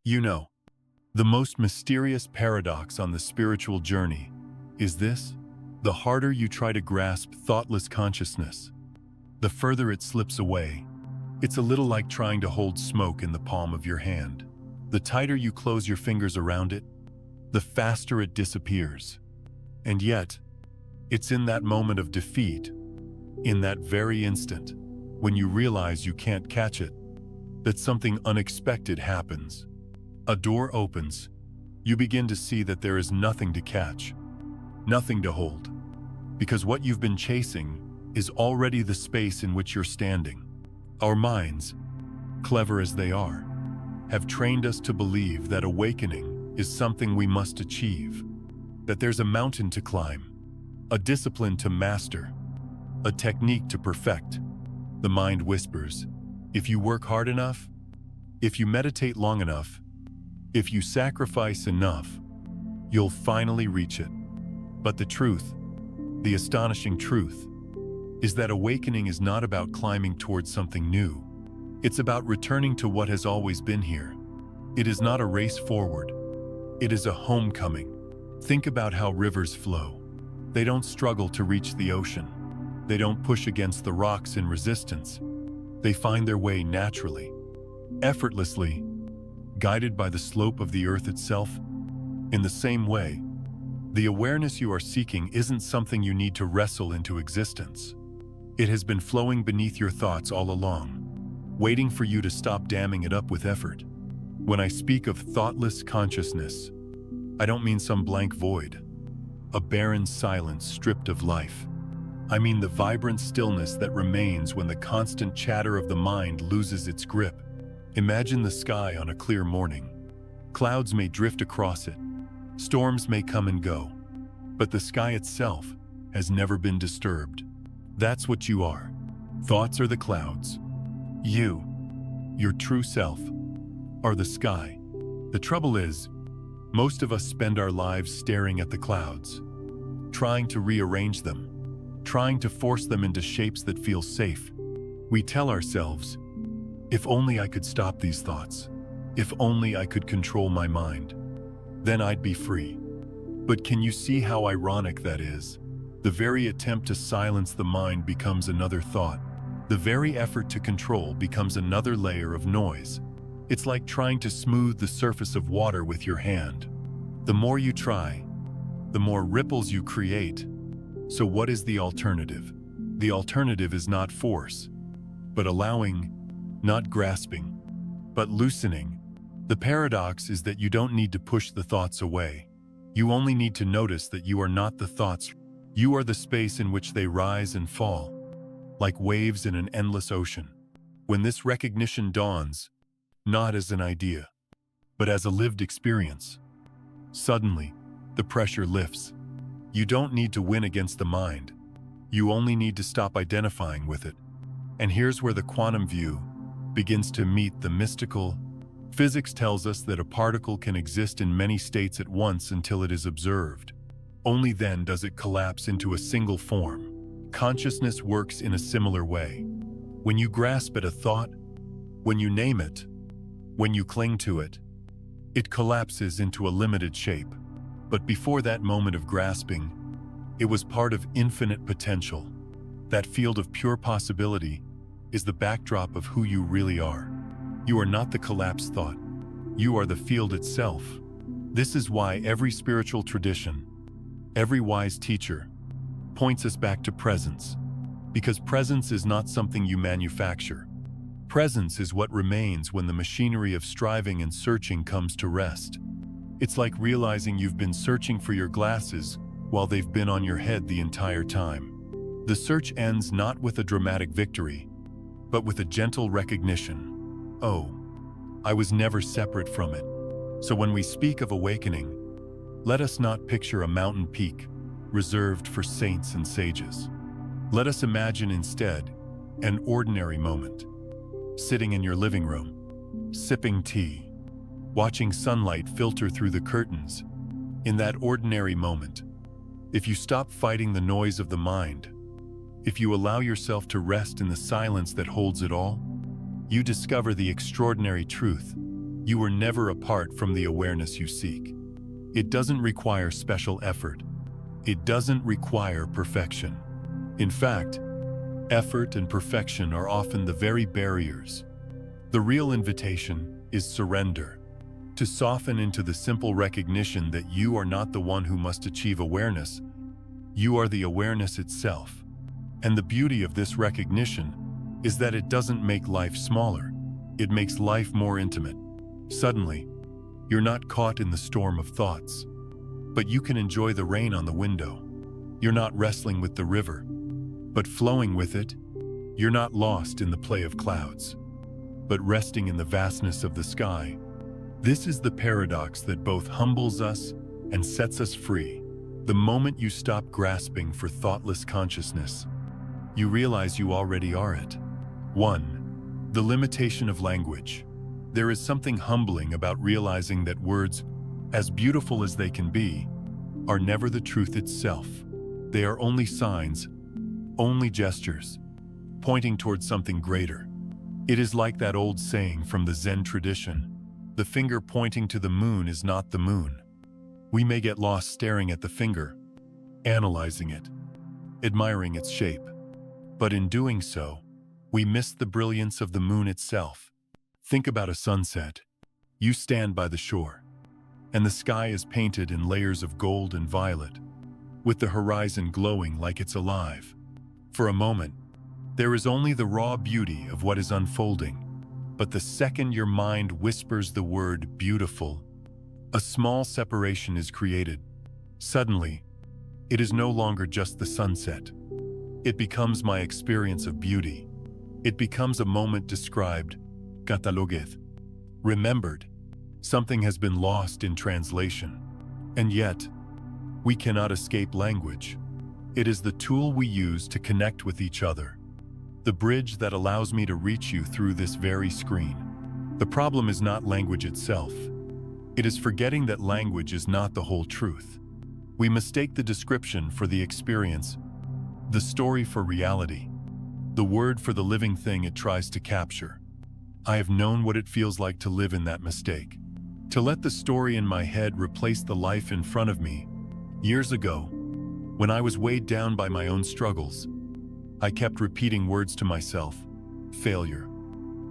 You know, the most mysterious paradox on the spiritual journey is this: the harder you try to grasp thoughtless consciousness, the further it slips away. It's a little like trying to hold smoke in the palm of your hand. The tighter you close your fingers around it, the faster it disappears. And yet, it's in that moment of defeat, in that very instant, when you realize you can't catch it, that something unexpected happens. A door opens. You begin to see that there is nothing to catch, nothing to hold, because what you've been chasing is already the space in which you're standing. Our minds, clever as they are, have trained us to believe that awakening is something we must achieve, that there's a mountain to climb, a discipline to master, a technique to perfect. The mind whispers, if you work hard enough, if you meditate long enough, if you sacrifice enough, you'll finally reach it. But the truth, the astonishing truth, is that awakening is not about climbing towards something new. It's about returning to what has always been here. It is not a race forward. It is a homecoming. Think about how rivers flow. They don't struggle to reach the ocean. They don't push against the rocks in resistance. They find their way naturally, effortlessly, guided by the slope of the earth itself. In the same way, the awareness you are seeking isn't something you need to wrestle into existence. It has been flowing beneath your thoughts all along, waiting for you to stop damming it up with effort. When I speak of thoughtless consciousness, I don't mean some blank void, a barren silence stripped of life. I mean the vibrant stillness that remains when the constant chatter of the mind loses its grip. Imagine the sky on a clear morning. Clouds may drift across it, storms may come and go, but the sky itself has never been disturbed. That's what you are. Thoughts are the clouds. You, your true self, are the sky. The trouble is, most of us spend our lives staring at the clouds, trying to rearrange them, trying to force them into shapes that feel safe. We tell ourselves, if only I could stop these thoughts, if only I could control my mind, then I'd be free. But can you see how ironic that is? The very attempt to silence the mind becomes another thought. The very effort to control becomes another layer of noise. It's like trying to smooth the surface of water with your hand. The more you try, the more ripples you create. So what is the alternative? The alternative is not force, but allowing, not grasping, but loosening. The paradox is that you don't need to push the thoughts away. You only need to notice that you are not the thoughts. You are the space in which they rise and fall, like waves in an endless ocean. When this recognition dawns, not as an idea, but as a lived experience, suddenly, the pressure lifts. You don't need to win against the mind. You only need to stop identifying with it. And here's where the quantum view begins to meet the mystical. Physics tells us that a particle can exist in many states at once until it is observed. Only then does it collapse into a single form. Consciousness works in a similar way. When you grasp at a thought, when you name it, when you cling to it, it collapses into a limited shape. But before that moment of grasping, it was part of infinite potential. That field of pure possibility is the backdrop of who you really are. You are not the collapsed thought. You are the field itself. This is why every spiritual tradition, every wise teacher, points us back to presence. Because presence is not something you manufacture. Presence is what remains when the machinery of striving and searching comes to rest. It's like realizing you've been searching for your glasses while they've been on your head the entire time. The search ends not with a dramatic victory, but with a gentle recognition. Oh, I was never separate from it. So when we speak of awakening, let us not picture a mountain peak reserved for saints and sages. Let us imagine instead an ordinary moment, sitting in your living room, sipping tea, watching sunlight filter through the curtains. In that ordinary moment, if you stop fighting the noise of the mind, if you allow yourself to rest in the silence that holds it all, you discover the extraordinary truth. You are never apart from the awareness you seek. It doesn't require special effort. It doesn't require perfection. In fact, effort and perfection are often the very barriers. The real invitation is surrender, to soften into the simple recognition that you are not the one who must achieve awareness. You are the awareness itself. And the beauty of this recognition is that it doesn't make life smaller. It makes life more intimate. Suddenly, you're not caught in the storm of thoughts, but you can enjoy the rain on the window. You're not wrestling with the river, but flowing with it. You're not lost in the play of clouds, but resting in the vastness of the sky. This is the paradox that both humbles us and sets us free. The moment you stop grasping for thoughtless consciousness, you realize you already are it. 1. The limitation of language. There is something humbling about realizing that words, as beautiful as they can be, are never the truth itself. They are only signs, only gestures, pointing towards something greater. It is like that old saying from the Zen tradition, the finger pointing to the moon is not the moon. We may get lost staring at the finger, analyzing it, admiring its shape. But in doing so, we miss the brilliance of the moon itself. Think about a sunset. You stand by the shore, and the sky is painted in layers of gold and violet, with the horizon glowing like it's alive. For a moment, there is only the raw beauty of what is unfolding. But the second your mind whispers the word beautiful, a small separation is created. Suddenly, it is no longer just the sunset. It becomes my experience of beauty. It becomes a moment described, cataloged, remembered. Something has been lost in translation. And yet, we cannot escape language. It is the tool we use to connect with each other, the bridge that allows me to reach you through this very screen. The problem is not language itself. It is forgetting that language is not the whole truth. We mistake the description for the experience, the story for reality, the word for the living thing it tries to capture. I have known what it feels like to live in that mistake, to let the story in my head replace the life in front of me. Years ago, when I was weighed down by my own struggles, I kept repeating words to myself: failure,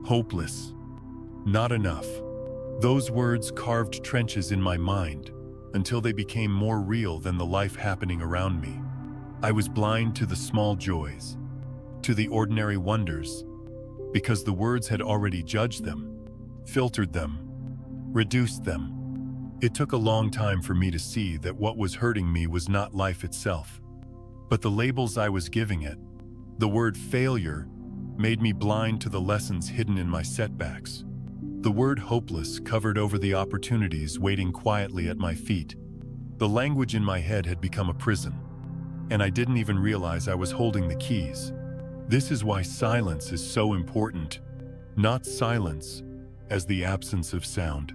hopeless, not enough. Those words carved trenches in my mind until they became more real than the life happening around me. I was blind to the small joys, to the ordinary wonders, because the words had already judged them, filtered them, reduced them. It took a long time for me to see that what was hurting me was not life itself, but the labels I was giving it. The word failure made me blind to the lessons hidden in my setbacks. The word hopeless covered over the opportunities waiting quietly at my feet. The language in my head had become a prison, and I didn't even realize I was holding the keys. This is why silence is so important. Not silence as the absence of sound,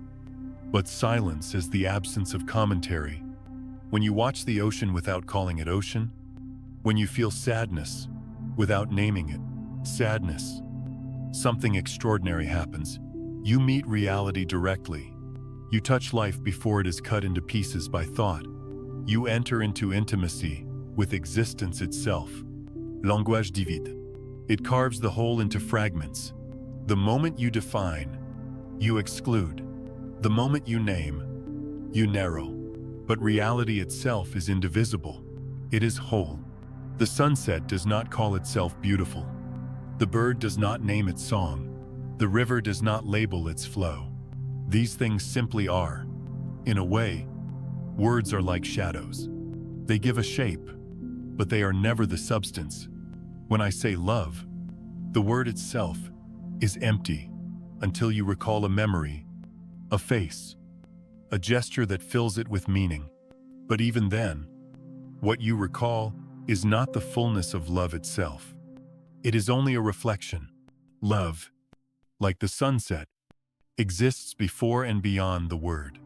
but silence as the absence of commentary. When you watch the ocean without calling it ocean, when you feel sadness without naming it sadness, something extraordinary happens. You meet reality directly. You touch life before it is cut into pieces by thought. You enter into intimacy with existence itself. Langage divide. It carves the whole into fragments. The moment you define, you exclude. The moment you name, you narrow. But reality itself is indivisible. It is whole. The sunset does not call itself beautiful. The bird does not name its song. The river does not label its flow. These things simply are. In a way, words are like shadows. They give a shape, but they are never the substance. When I say love, the word itself is empty until you recall a memory, a face, a gesture that fills it with meaning. But even then, what you recall is not the fullness of love itself. It is only a reflection. Love, like the sunset, exists before and beyond the word.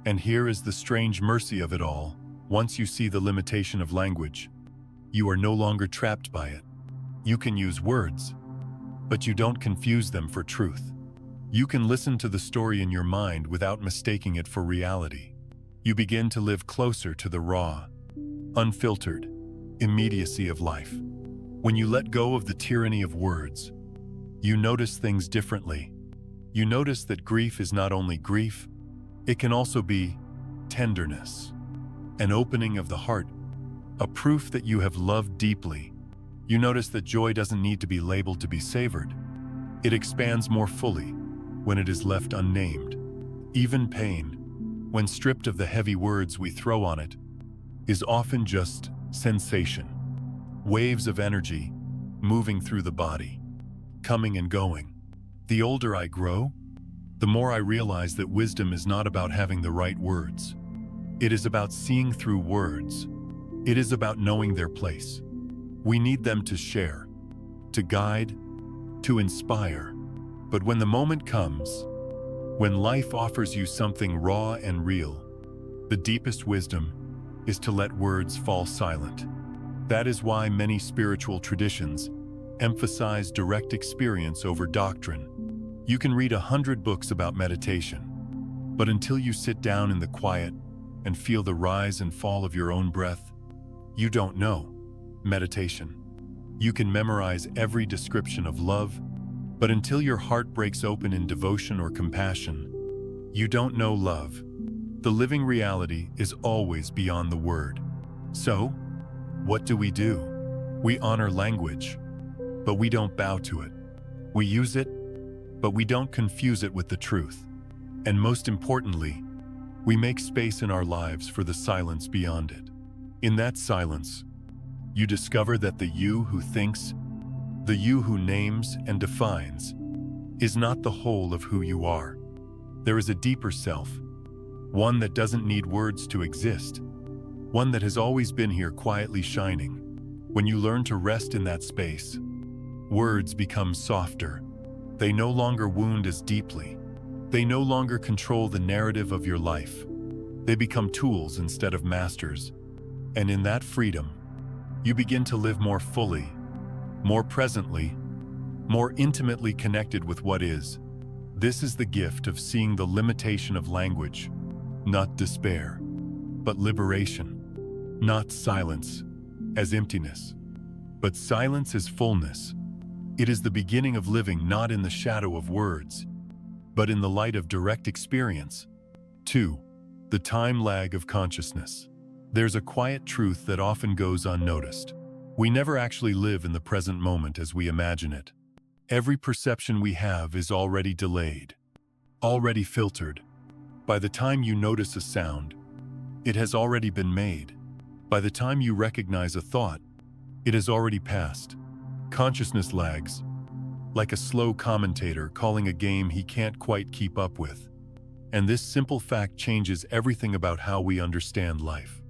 And here is the strange mercy of it all. Once you see the limitation of language, you are no longer trapped by it. You can use words, but you don't confuse them for truth. You can listen to the story in your mind without mistaking it for reality. You begin to live closer to the raw, unfiltered immediacy of life. When you let go of the tyranny of words, you notice things differently. You notice that grief is not only grief, it can also be tenderness, an opening of the heart, a proof that you have loved deeply. You notice that joy doesn't need to be labeled to be savored. It expands more fully when it is left unnamed. Even pain, when stripped of the heavy words we throw on it, is often just sensation. Waves of energy moving through the body, coming and going. The older I grow, the more I realize that wisdom is not about having the right words. It is about seeing through words. It is about knowing their place. We need them to share, to guide, to inspire. But when the moment comes, when life offers you something raw and real, the deepest wisdom is to let words fall silent. That is why many spiritual traditions emphasize direct experience over doctrine. You can read 100 books about meditation, but until you sit down in the quiet and feel the rise and fall of your own breath, you don't know meditation. You can memorize every description of love, but until your heart breaks open in devotion or compassion, you don't know love. The living reality is always beyond the word. So, what do? We honor language, but we don't bow to it. We use it, but we don't confuse it with the truth. And most importantly, we make space in our lives for the silence beyond it. In that silence, you discover that the you who thinks, the you who names and defines, is not the whole of who you are. There is a deeper self, one that doesn't need words to exist, one that has always been here quietly shining. When you learn to rest in that space, words become softer. They no longer wound as deeply. They no longer control the narrative of your life. They become tools instead of masters. And in that freedom, you begin to live more fully, more presently, more intimately connected with what is. This is the gift of seeing the limitation of language, not despair, but liberation. Not silence as emptiness, but silence as fullness. It is the beginning of living not in the shadow of words, but in the light of direct experience. 2. The time lag of consciousness. There's a quiet truth that often goes unnoticed. We never actually live in the present moment as we imagine it. Every perception we have is already delayed, already filtered. By the time you notice a sound, it has already been made. By the time you recognize a thought, it has already passed. Consciousness lags, like a slow commentator calling a game he can't quite keep up with. And this simple fact changes everything about how we understand life.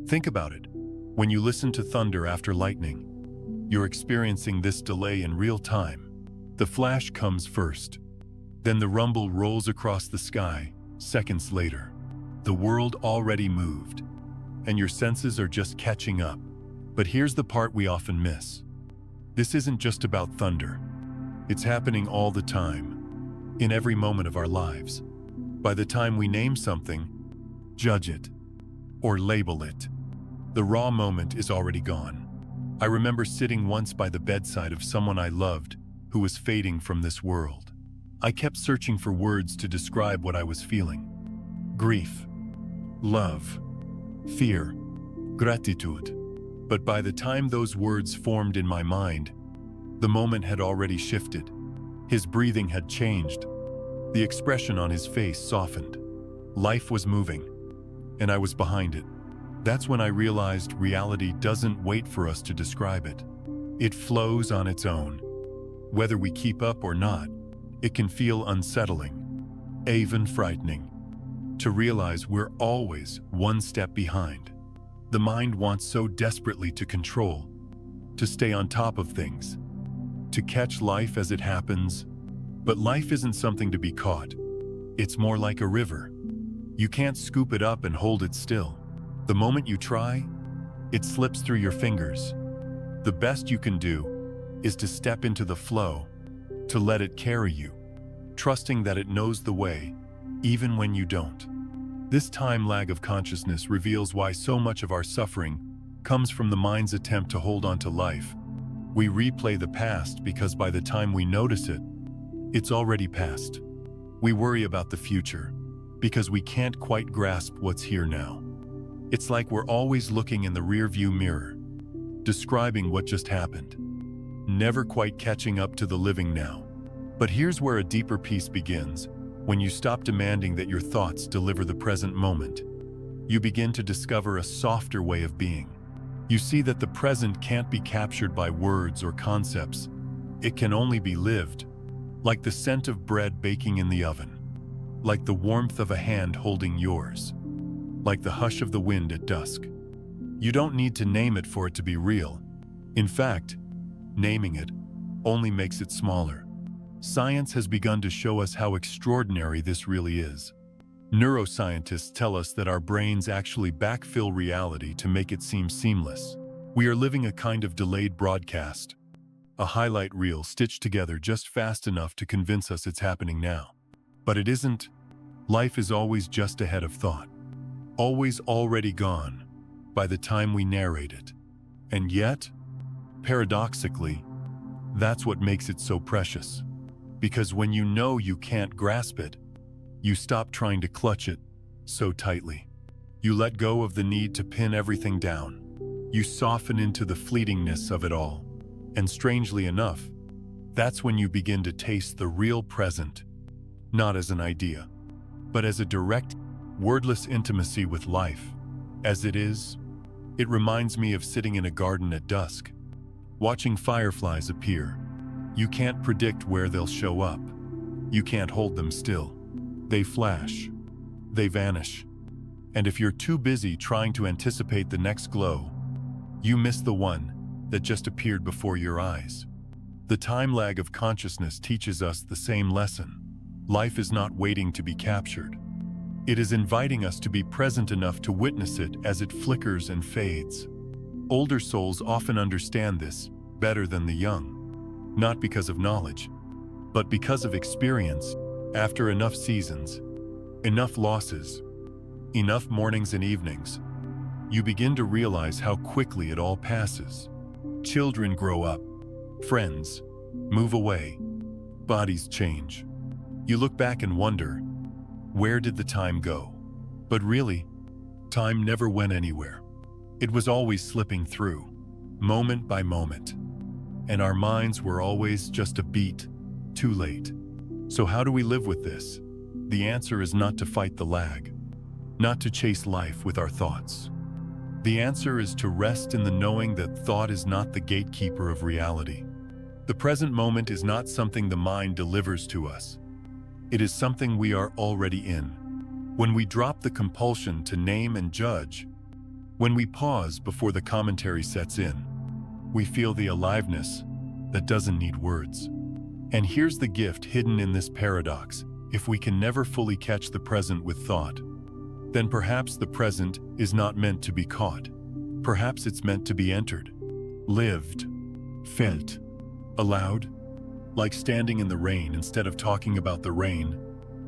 Think about it. When you listen to thunder after lightning, you're experiencing this delay in real time. The flash comes first. Then the rumble rolls across the sky, seconds later. The world already moved, and your senses are just catching up. But here's the part we often miss. This isn't just about thunder. It's happening all the time, in every moment of our lives. By the time we name something, judge it, or label it, the raw moment is already gone. I remember sitting once by the bedside of someone I loved who was fading from this world. I kept searching for words to describe what I was feeling. Grief, love, fear, gratitude. But by the time those words formed in my mind, the moment had already shifted. His breathing had changed. The expression on his face softened. Life was moving, and I was behind it. That's when I realized reality doesn't wait for us to describe it. It flows on its own. Whether we keep up or not, it can feel unsettling, even frightening, to realize we're always one step behind. The mind wants so desperately to control, to stay on top of things, to catch life as it happens. But life isn't something to be caught. It's more like a river. You can't scoop it up and hold it still. The moment you try, it slips through your fingers. The best you can do is to step into the flow, to let it carry you. trusting that it knows the way, even when you don't. This time lag of consciousness reveals why so much of our suffering comes from the mind's attempt to hold on to life. We replay the past because by the time we notice it, it's already past. We worry about the future because we can't quite grasp what's here now. It's like we're always looking in the rearview mirror, describing what just happened, never quite catching up to the living now. But here's where a deeper peace begins. When you stop demanding that your thoughts deliver the present moment, you begin to discover a softer way of being. You see that the present can't be captured by words or concepts. It can only be lived, like the scent of bread baking in the oven, like the warmth of a hand holding yours, like the hush of the wind at dusk. You don't need to name it for it to be real. In fact, naming it only makes it smaller. Science has begun to show us how extraordinary this really is. Neuroscientists tell us that our brains actually backfill reality to make it seem seamless. We are living a kind of delayed broadcast, a highlight reel stitched together just fast enough to convince us it's happening now. But it isn't. Life is always just ahead of thought, always already gone by the time we narrate it. And yet, paradoxically, that's what makes it so precious. Because when you know you can't grasp it, you stop trying to clutch it so tightly. You let go of the need to pin everything down. You soften into the fleetingness of it all. And strangely enough, that's when you begin to taste the real present, not as an idea, but as a direct, wordless intimacy with life. As it is, it reminds me of sitting in a garden at dusk, watching fireflies appear. You can't predict where they'll show up. You can't hold them still. They flash. They vanish. And if you're too busy trying to anticipate the next glow, you miss the one that just appeared before your eyes. The time lag of consciousness teaches us the same lesson. Life is not waiting to be captured. It is inviting us to be present enough to witness it as it flickers and fades. Older souls often understand this better than the young. Not because of knowledge, but because of experience. After enough seasons, enough losses, enough mornings and evenings, you begin to realize how quickly it all passes. Children grow up, friends move away, bodies change. You look back and wonder, where did the time go? But really, time never went anywhere. It was always slipping through, moment by moment. And our minds were always just a beat too late. So how do we live with this? The answer is not to fight the lag, not to chase life with our thoughts. The answer is to rest in the knowing that thought is not the gatekeeper of reality. The present moment is not something the mind delivers to us. It is something we are already in. When we drop the compulsion to name and judge, when we pause before the commentary sets in, we feel the aliveness that doesn't need words. And here's the gift hidden in this paradox. If we can never fully catch the present with thought, then perhaps the present is not meant to be caught. Perhaps it's meant to be entered, lived, felt, allowed, like standing in the rain instead of talking about the rain,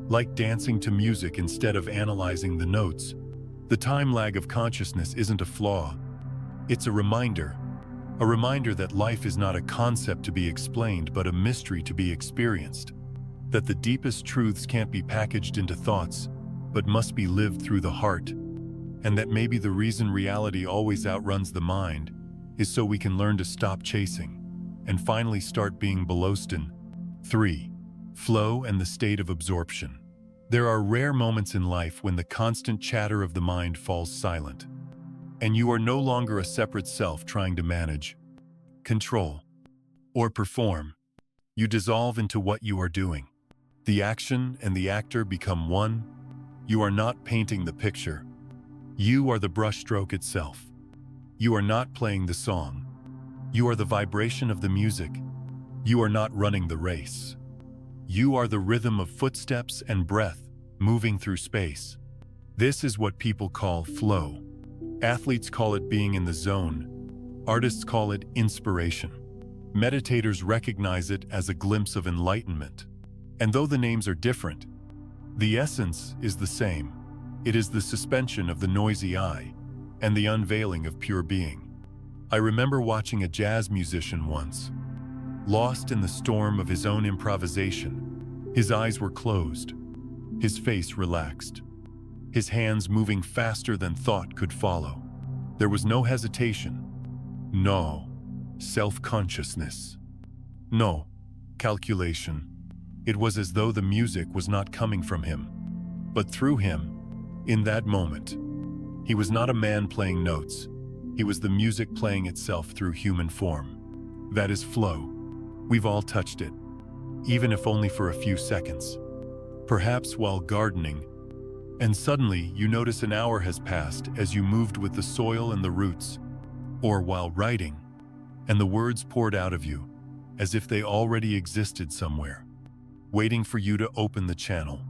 like dancing to music instead of analyzing the notes. The time lag of consciousness isn't a flaw. It's a reminder that life is not a concept to be explained but a mystery to be experienced, that the deepest truths can't be packaged into thoughts but must be lived through the heart, and that maybe the reason reality always outruns the mind is so we can learn to stop chasing and finally start being Belostin. 3. Flow and the state of absorption. There are rare moments in life when the constant chatter of the mind falls silent, and you are no longer a separate self trying to manage, control, or perform. You dissolve into what you are doing. The action and the actor become one. You are not painting the picture. You are the brushstroke itself. You are not playing the song. You are the vibration of the music. You are not running the race. You are the rhythm of footsteps and breath moving through space. This is what people call flow. Athletes call it being in the zone. Artists call it inspiration. Meditators recognize it as a glimpse of enlightenment. And though the names are different, the essence is the same. It is the suspension of the noisy I and the unveiling of pure being. I remember watching a jazz musician once, lost in the storm of his own improvisation. His eyes were closed, his face relaxed, his hands moving faster than thought could follow. There was no hesitation, no self-consciousness, no calculation. It was as though the music was not coming from him, but through him. In that moment, he was not a man playing notes. He was the music playing itself through human form. That is flow. We've all touched it, even if only for a few seconds. Perhaps while gardening, and suddenly you notice an hour has passed as you moved with the soil and the roots, or while writing, and the words poured out of you, as if they already existed somewhere, waiting for you to open the channel,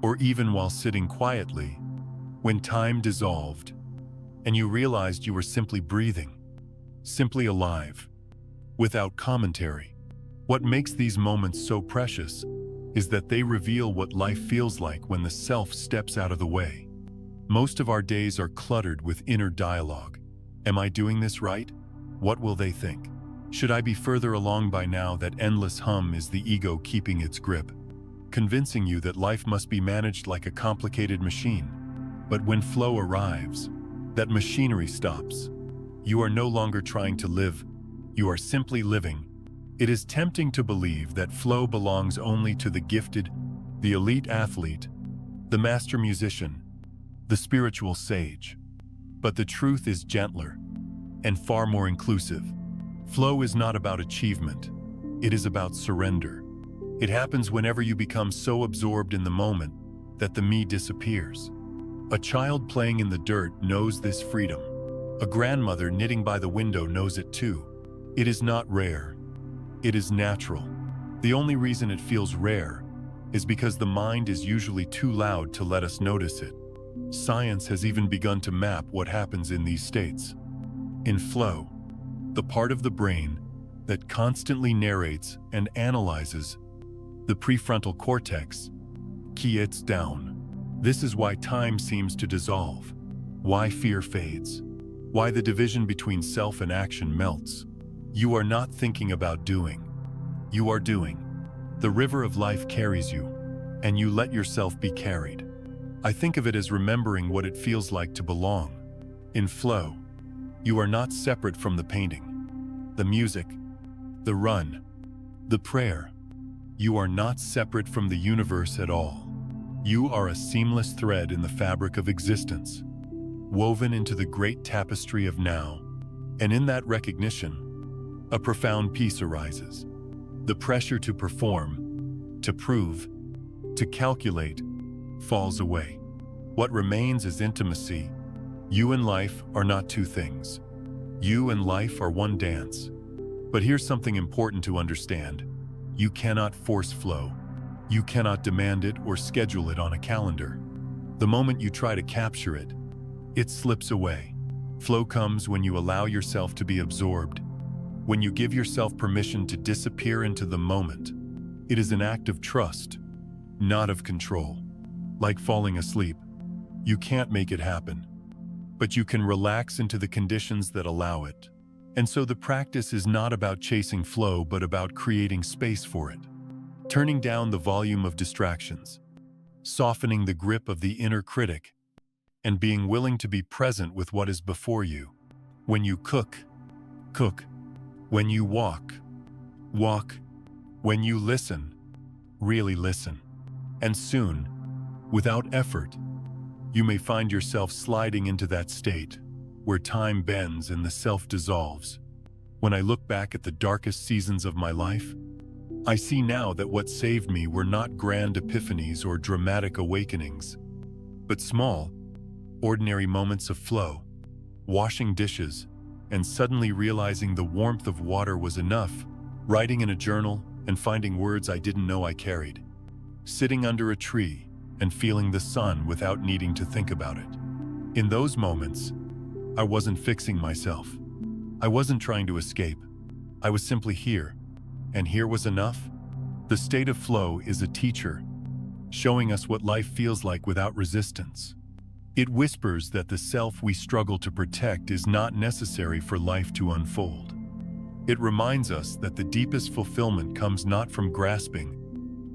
or even while sitting quietly, when time dissolved, and you realized you were simply breathing, simply alive, without commentary. What makes these moments so precious is that they reveal what life feels like when the self steps out of the way. Most of our days are cluttered with inner dialogue. Am I doing this right? What will they think? Should I be further along by now? That endless hum is the ego keeping its grip, convincing you that life must be managed like a complicated machine. But when flow arrives, that machinery stops. You are no longer trying to live, you are simply living. It is tempting to believe that flow belongs only to the gifted, the elite athlete, the master musician, the spiritual sage. But the truth is gentler and far more inclusive. Flow is not about achievement, it is about surrender. It happens whenever you become so absorbed in the moment that the me disappears. A child playing in the dirt knows this freedom. A grandmother knitting by the window knows it too. It is not rare. It is natural. The only reason it feels rare is because the mind is usually too loud to let us notice it. Science has even begun to map what happens in these states. In flow, the part of the brain that constantly narrates and analyzes, the prefrontal cortex, quiets down. This is why time seems to dissolve, why fear fades, why the division between self and action melts. You are not thinking about doing, you are doing. The river of life carries you, and you let yourself be carried. I think of it as remembering what it feels like to belong. In flow, you are not separate from the painting, the music, the run, the prayer. You are not separate from the universe at all. You are a seamless thread in the fabric of existence, woven into the great tapestry of now. And in that recognition, a profound peace arises. The pressure to perform, to prove, to calculate, falls away. What remains is intimacy. You and life are not two things. You and life are one dance. But here's something important to understand. You cannot force flow. You cannot demand it or schedule it on a calendar. The moment you try to capture it, it slips away. Flow comes when you allow yourself to be absorbed, when you give yourself permission to disappear into the moment. It is an act of trust, not of control. Like falling asleep, you can't make it happen, but you can relax into the conditions that allow it. And so the practice is not about chasing flow, but about creating space for it. Turning down the volume of distractions, softening the grip of the inner critic, and being willing to be present with what is before you. When you cook, cook. When you walk, walk. When you listen, really listen. And soon, without effort, you may find yourself sliding into that state where time bends and the self dissolves. When I look back at the darkest seasons of my life, I see now that what saved me were not grand epiphanies or dramatic awakenings, but small, ordinary moments of flow, washing dishes, and suddenly realizing the warmth of water was enough, writing in a journal and finding words I didn't know I carried, sitting under a tree and feeling the sun without needing to think about it. In those moments, I wasn't fixing myself. I wasn't trying to escape. I was simply here, and here was enough. The state of flow is a teacher, showing us what life feels like without resistance. It whispers that the self we struggle to protect is not necessary for life to unfold. It reminds us that the deepest fulfillment comes not from grasping,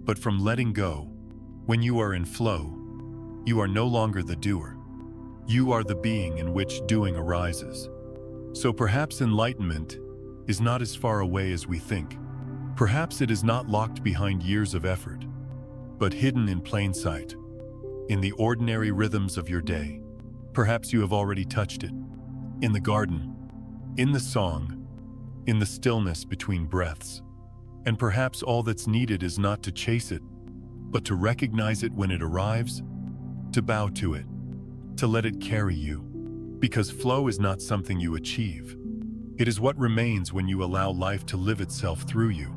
but from letting go. When you are in flow, you are no longer the doer. You are the being in which doing arises. So perhaps enlightenment is not as far away as we think. Perhaps it is not locked behind years of effort, but hidden in plain sight, in the ordinary rhythms of your day. Perhaps you have already touched it, in the garden, in the song, in the stillness between breaths. And perhaps all that's needed is not to chase it, but to recognize it when it arrives, to bow to it, to let it carry you. Because flow is not something you achieve. It is what remains when you allow life to live itself through you.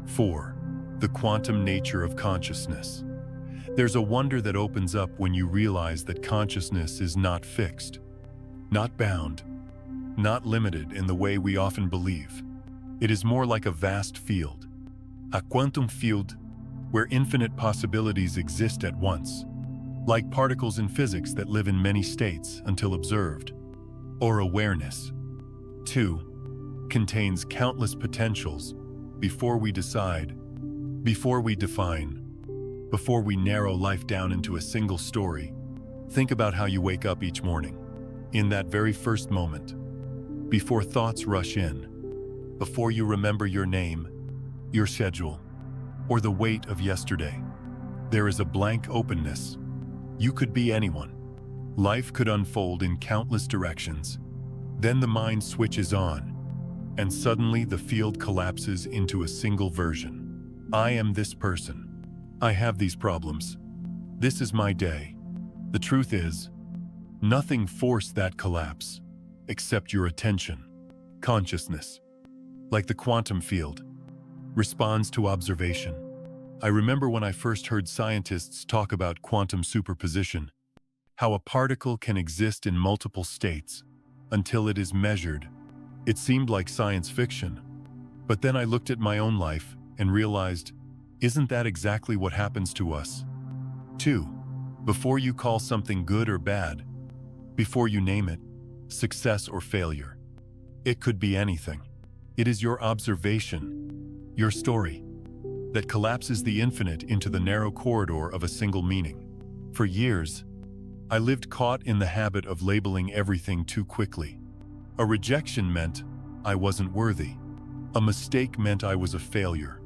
4. The quantum nature of consciousness. There's a wonder that opens up when you realize that consciousness is not fixed, not bound, not limited in the way we often believe. It is more like a vast field, a quantum field, where infinite possibilities exist at once, like particles in physics that live in many states until observed. Or awareness, too, contains countless potentials before we decide, before we define, before we narrow life down into a single story. Think about how you wake up each morning, in that very first moment, before thoughts rush in, before you remember your name, your schedule, or the weight of yesterday. There is a blank openness. You could be anyone. Life could unfold in countless directions. Then the mind switches on, and suddenly the field collapses into a single version. I am this person. I have these problems. This is my day. The truth is, nothing forced that collapse, except your attention. Consciousness, like the quantum field, responds to observation. I remember when I first heard scientists talk about quantum superposition, how a particle can exist in multiple states until it is measured. It seemed like science fiction. But then I looked at my own life and realized, isn't that exactly what happens to us? 2. Before you call something good or bad, before you name it, success or failure, it could be anything. It is your observation, your story, that collapses the infinite into the narrow corridor of a single meaning. For years, I lived caught in the habit of labeling everything too quickly. A rejection meant I wasn't worthy. A mistake meant I was a failure.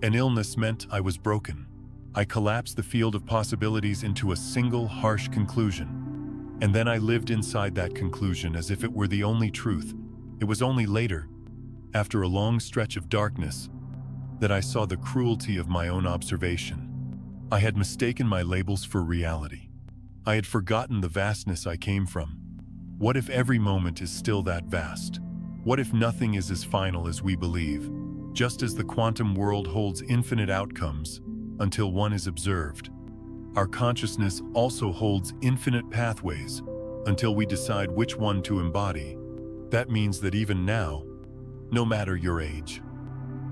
An illness meant I was broken. I collapsed the field of possibilities into a single harsh conclusion. And then I lived inside that conclusion as if it were the only truth. It was only later, after a long stretch of darkness, that I saw the cruelty of my own observation. I had mistaken my labels for reality. I had forgotten the vastness I came from. What if every moment is still that vast? What if nothing is as final as we believe? Just as the quantum world holds infinite outcomes until one is observed, our consciousness also holds infinite pathways until we decide which one to embody. That means that even now, no matter your age,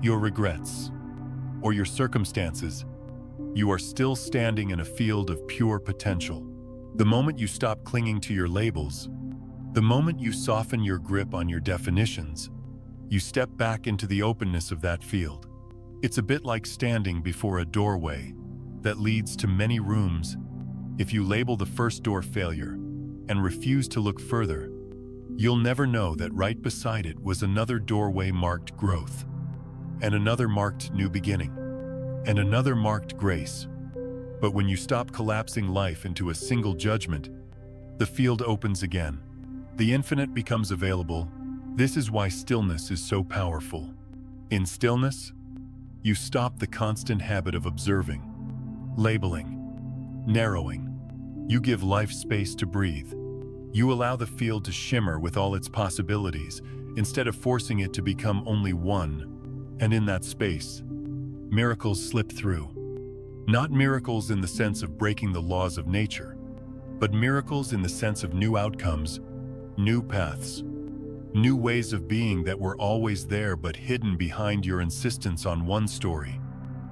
your regrets, or your circumstances, you are still standing in a field of pure potential. The moment you stop clinging to your labels, the moment you soften your grip on your definitions, you step back into the openness of that field. It's a bit like standing before a doorway that leads to many rooms. If you label the first door failure and refuse to look further, you'll never know that right beside it was another doorway marked growth, and another marked new beginning, and another marked grace. But when you stop collapsing life into a single judgment, the field opens again. The infinite becomes available. This is why stillness is so powerful. In stillness, you stop the constant habit of observing, labeling, narrowing. You give life space to breathe. You allow the field to shimmer with all its possibilities, instead of forcing it to become only one. And in that space, miracles slip through. Not miracles in the sense of breaking the laws of nature, but miracles in the sense of new outcomes, new paths, new ways of being that were always there but hidden behind your insistence on one story.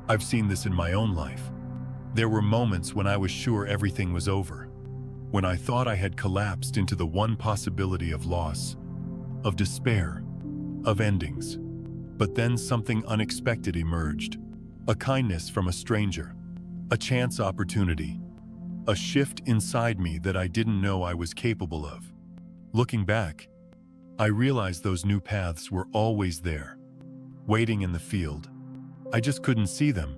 I've seen this in my own life. There were moments when I was sure everything was over, when I thought I had collapsed into the one possibility of loss, of despair, of endings. But then something unexpected emerged. A kindness from a stranger, a chance opportunity, a shift inside me that I didn't know I was capable of. Looking back, I realized those new paths were always there, waiting in the field. I just couldn't see them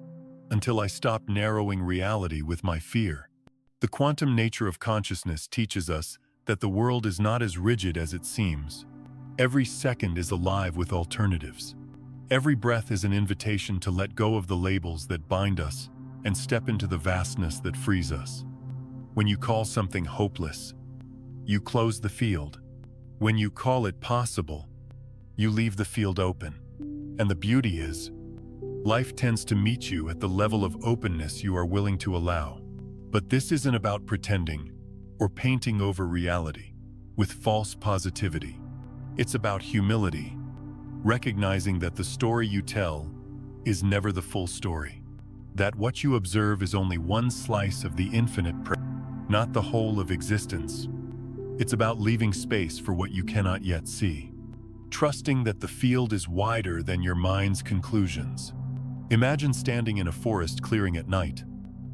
until I stopped narrowing reality with my fear. The quantum nature of consciousness teaches us that the world is not as rigid as it seems. Every second is alive with alternatives. Every breath is an invitation to let go of the labels that bind us and step into the vastness that frees us. When you call something hopeless, you close the field. When you call it possible, you leave the field open. And the beauty is, life tends to meet you at the level of openness you are willing to allow. But this isn't about pretending or painting over reality with false positivity. It's about humility, recognizing that the story you tell is never the full story, that what you observe is only one slice of the infinite, not the whole of existence. It's about leaving space for what you cannot yet see, trusting that the field is wider than your mind's conclusions. Imagine standing in a forest clearing at night.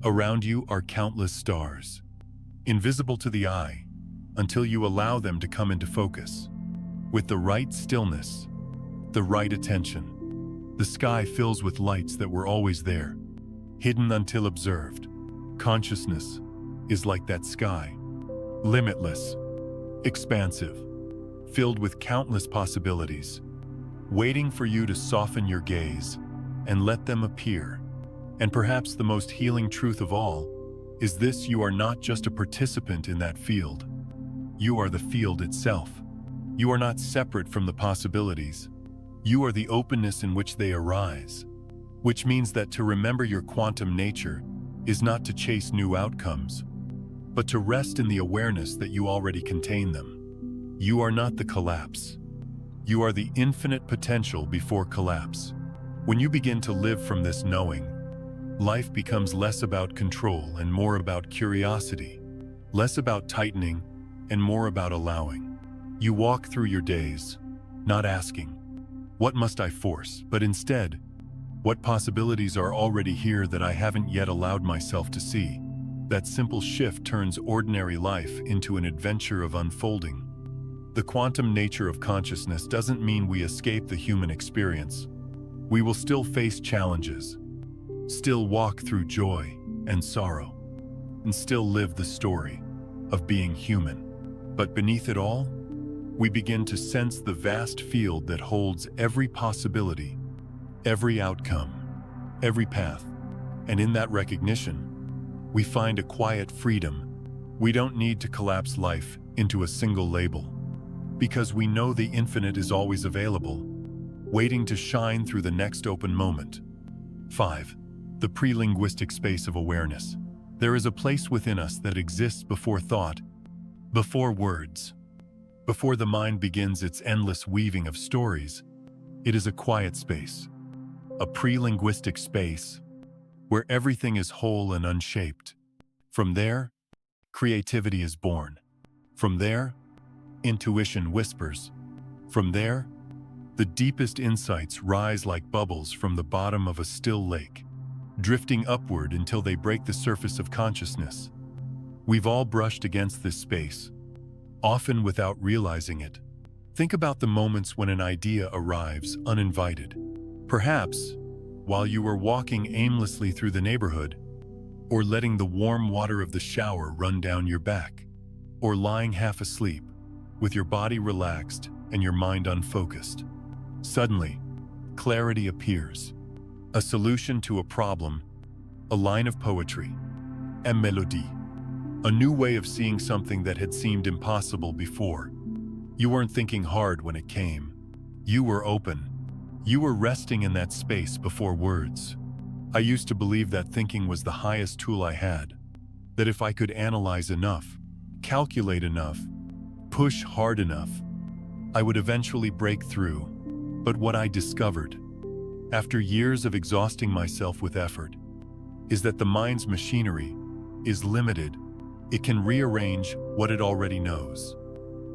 Around you are countless stars, invisible to the eye, until you allow them to come into focus. With the right stillness, the right attention, the sky fills with lights that were always there, hidden until observed. Consciousness is like that sky, limitless, expansive, filled with countless possibilities, waiting for you to soften your gaze and let them appear. And perhaps the most healing truth of all is this: you are not just a participant in that field. You are the field itself. You are not separate from the possibilities. You are the openness in which they arise, which means that to remember your quantum nature is not to chase new outcomes, but to rest in the awareness that you already contain them. You are not the collapse. You are the infinite potential before collapse. When you begin to live from this knowing, life becomes less about control and more about curiosity, less about tightening and more about allowing. You walk through your days, not asking, "What must I force?" but instead, "What possibilities are already here that I haven't yet allowed myself to see?" That simple shift turns ordinary life into an adventure of unfolding. The quantum nature of consciousness doesn't mean we escape the human experience. We will still face challenges, still walk through joy and sorrow, and still live the story of being human. But beneath it all, we begin to sense the vast field that holds every possibility, every outcome, every path. And in that recognition, we find a quiet freedom. We don't need to collapse life into a single label, because we know the infinite is always available, waiting to shine through the next open moment. 5. The pre-linguistic space of awareness. There is a place within us that exists before thought, before words, before the mind begins its endless weaving of stories. It is a quiet space, a pre-linguistic space where everything is whole and unshaped. From there, creativity is born. From there, intuition whispers. From there, the deepest insights rise like bubbles from the bottom of a still lake, drifting upward until they break the surface of consciousness. We've all brushed against this space, often without realizing it. Think about the moments when an idea arrives uninvited. Perhaps while you were walking aimlessly through the neighborhood, or letting the warm water of the shower run down your back, or lying half asleep, with your body relaxed and your mind unfocused. Suddenly, clarity appears. A solution to a problem, a line of poetry, a melody, a new way of seeing something that had seemed impossible before. You weren't thinking hard when it came. You were open. You were resting in that space before words. I used to believe that thinking was the highest tool I had, that if I could analyze enough, calculate enough, push hard enough, I would eventually break through. But what I discovered after years of exhausting myself with effort, is that the mind's machinery is limited. It can rearrange what it already knows,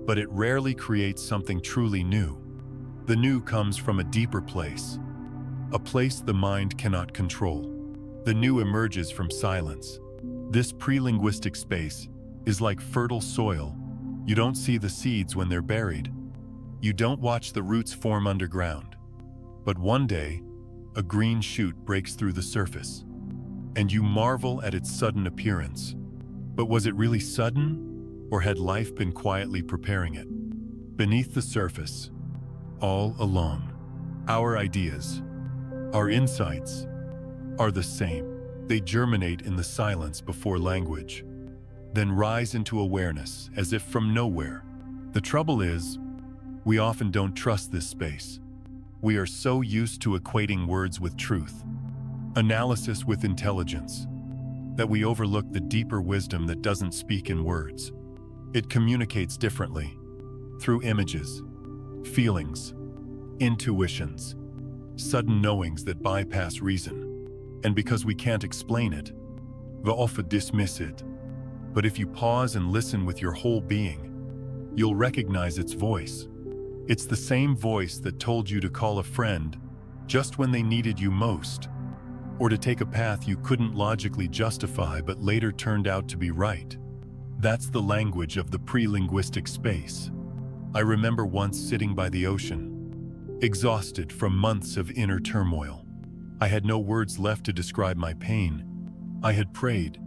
but it rarely creates something truly new. The new comes from a deeper place, a place the mind cannot control. The new emerges from silence. This pre-linguistic space is like fertile soil. You don't see the seeds when they're buried. You don't watch the roots form underground. But one day, a green shoot breaks through the surface, and you marvel at its sudden appearance. But was it really sudden, or had life been quietly preparing it? Beneath the surface, all along, our ideas, our insights, are the same. They germinate in the silence before language, then rise into awareness as if from nowhere. The trouble is, we often don't trust this space. We are so used to equating words with truth, analysis with intelligence, that we overlook the deeper wisdom that doesn't speak in words. It communicates differently, through images, feelings, intuitions, sudden knowings that bypass reason. And because we can't explain it, we often dismiss it. But if you pause and listen with your whole being, you'll recognize its voice. It's the same voice that told you to call a friend just when they needed you most, or to take a path you couldn't logically justify but later turned out to be right. That's the language of the pre-linguistic space. I remember once sitting by the ocean, exhausted from months of inner turmoil. I had no words left to describe my pain. I had prayed,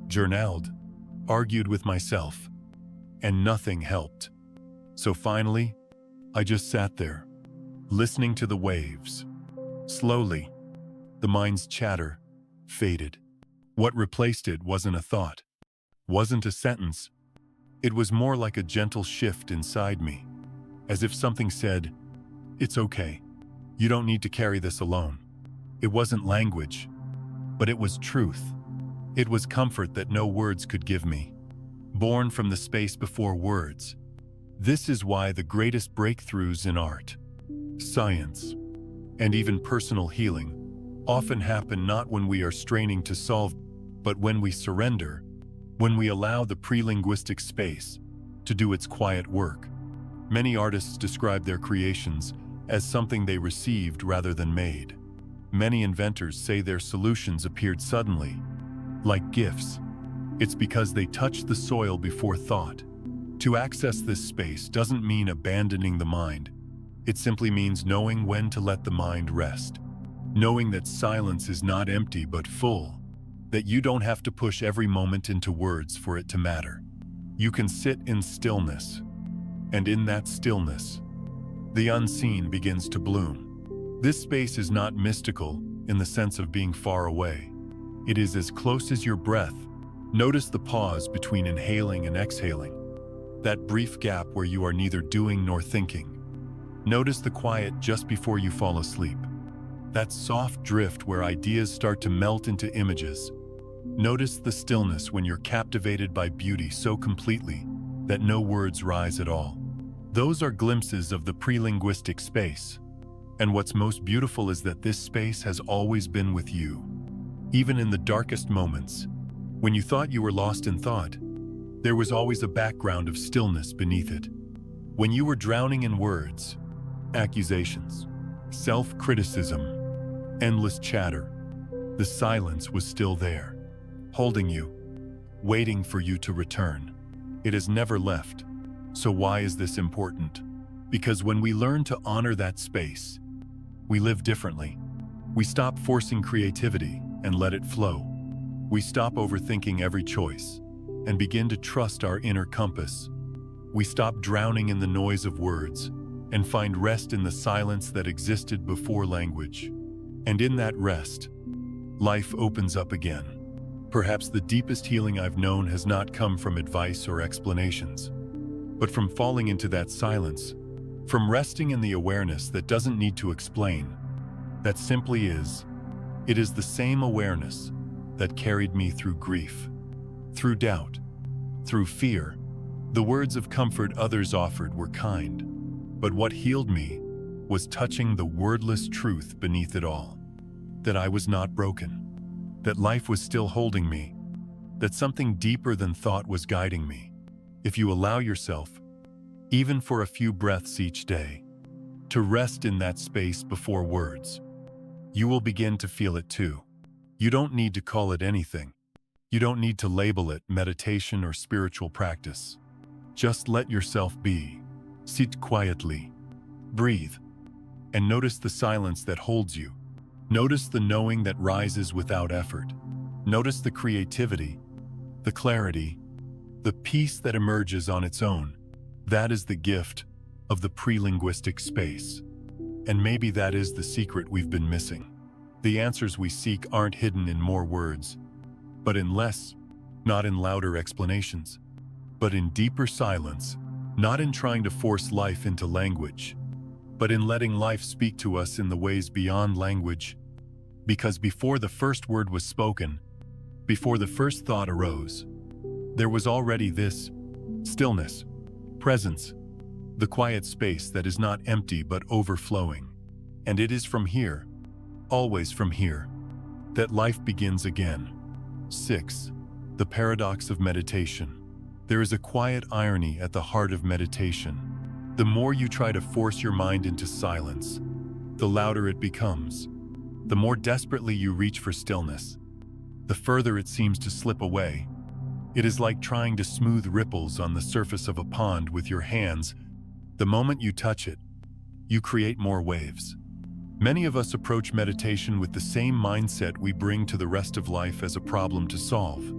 journaled, argued with myself, and nothing helped. So finally, I just sat there, listening to the waves. Slowly, the mind's chatter faded. What replaced it wasn't a thought, wasn't a sentence. It was more like a gentle shift inside me, as if something said, "It's okay. You don't need to carry this alone." It wasn't language, but it was truth. It was comfort that no words could give me, born from the space before words. This is why the greatest breakthroughs in art, science, and even personal healing often happen not when we are straining to solve, but when we surrender, when we allow the pre-linguistic space to do its quiet work. Many artists describe their creations as something they received rather than made. Many inventors say their solutions appeared suddenly, like gifts. It's because they touched the soil before thought. To access this space doesn't mean abandoning the mind. It simply means knowing when to let the mind rest. Knowing that silence is not empty but full. That you don't have to push every moment into words for it to matter. You can sit in stillness. And in that stillness, the unseen begins to bloom. This space is not mystical in the sense of being far away. It is as close as your breath. Notice the pause between inhaling and exhaling. That brief gap where you are neither doing nor thinking. Notice the quiet just before you fall asleep. That soft drift where ideas start to melt into images. Notice the stillness when you're captivated by beauty so completely that no words rise at all. Those are glimpses of the pre-linguistic space. And what's most beautiful is that this space has always been with you. Even in the darkest moments, when you thought you were lost in thought, there was always a background of stillness beneath it. When you were drowning in words, accusations, self-criticism, endless chatter, the silence was still there, holding you, waiting for you to return. It has never left. So why is this important? Because when we learn to honor that space, we live differently. We stop forcing creativity and let it flow. We stop overthinking every choice and begin to trust our inner compass. We stop drowning in the noise of words and find rest in the silence that existed before language. And in that rest, life opens up again. Perhaps the deepest healing I've known has not come from advice or explanations, but from falling into that silence, from resting in the awareness that doesn't need to explain, that simply is. It is the same awareness that carried me through grief, through doubt, through fear. The words of comfort others offered were kind, but what healed me was touching the wordless truth beneath it all. That I was not broken. That life was still holding me. That something deeper than thought was guiding me. If you allow yourself, even for a few breaths each day, to rest in that space before words, you will begin to feel it too. You don't need to call it anything. You don't need to label it meditation or spiritual practice. Just let yourself be. Sit quietly. Breathe. And notice the silence that holds you. Notice the knowing that rises without effort. Notice the creativity, the clarity, the peace that emerges on its own. That is the gift of the pre-linguistic space. And maybe that is the secret we've been missing. The answers we seek aren't hidden in more words, but in less, not in louder explanations, but in deeper silence, not in trying to force life into language, but in letting life speak to us in the ways beyond language. Because before the first word was spoken, before the first thought arose, there was already this stillness, presence, the quiet space that is not empty but overflowing. And it is from here, always from here, that life begins again. 6. The paradox of meditation. There is a quiet irony at the heart of meditation. The more you try to force your mind into silence, the louder it becomes. The more desperately you reach for stillness, the further it seems to slip away. It is like trying to smooth ripples on the surface of a pond with your hands. The moment you touch it, you create more waves. Many of us approach meditation with the same mindset we bring to the rest of life as a problem to solve,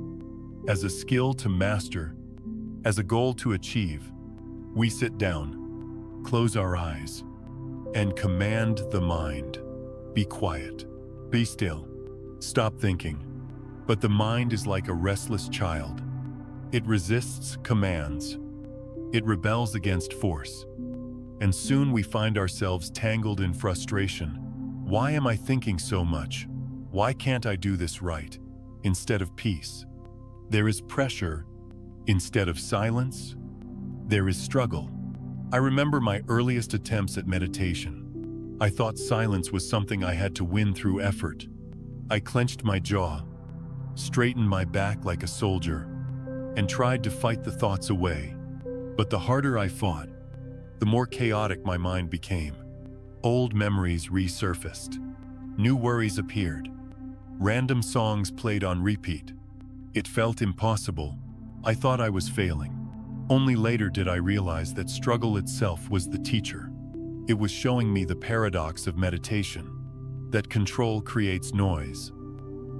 as a skill to master, as a goal to achieve. We sit down, close our eyes, and command the mind. Be quiet. Be still. Stop thinking. But the mind is like a restless child. It resists commands. It rebels against force. And soon we find ourselves tangled in frustration. Why am I thinking so much? Why can't I do this right? Instead of peace, there is pressure. Instead of silence, there is struggle. I remember my earliest attempts at meditation. I thought silence was something I had to win through effort. I clenched my jaw, straightened my back like a soldier, and tried to fight the thoughts away. But the harder I fought, the more chaotic my mind became. Old memories resurfaced. New worries appeared. Random songs played on repeat. It felt impossible. I thought I was failing. Only later did I realize that struggle itself was the teacher. It was showing me the paradox of meditation, that control creates noise,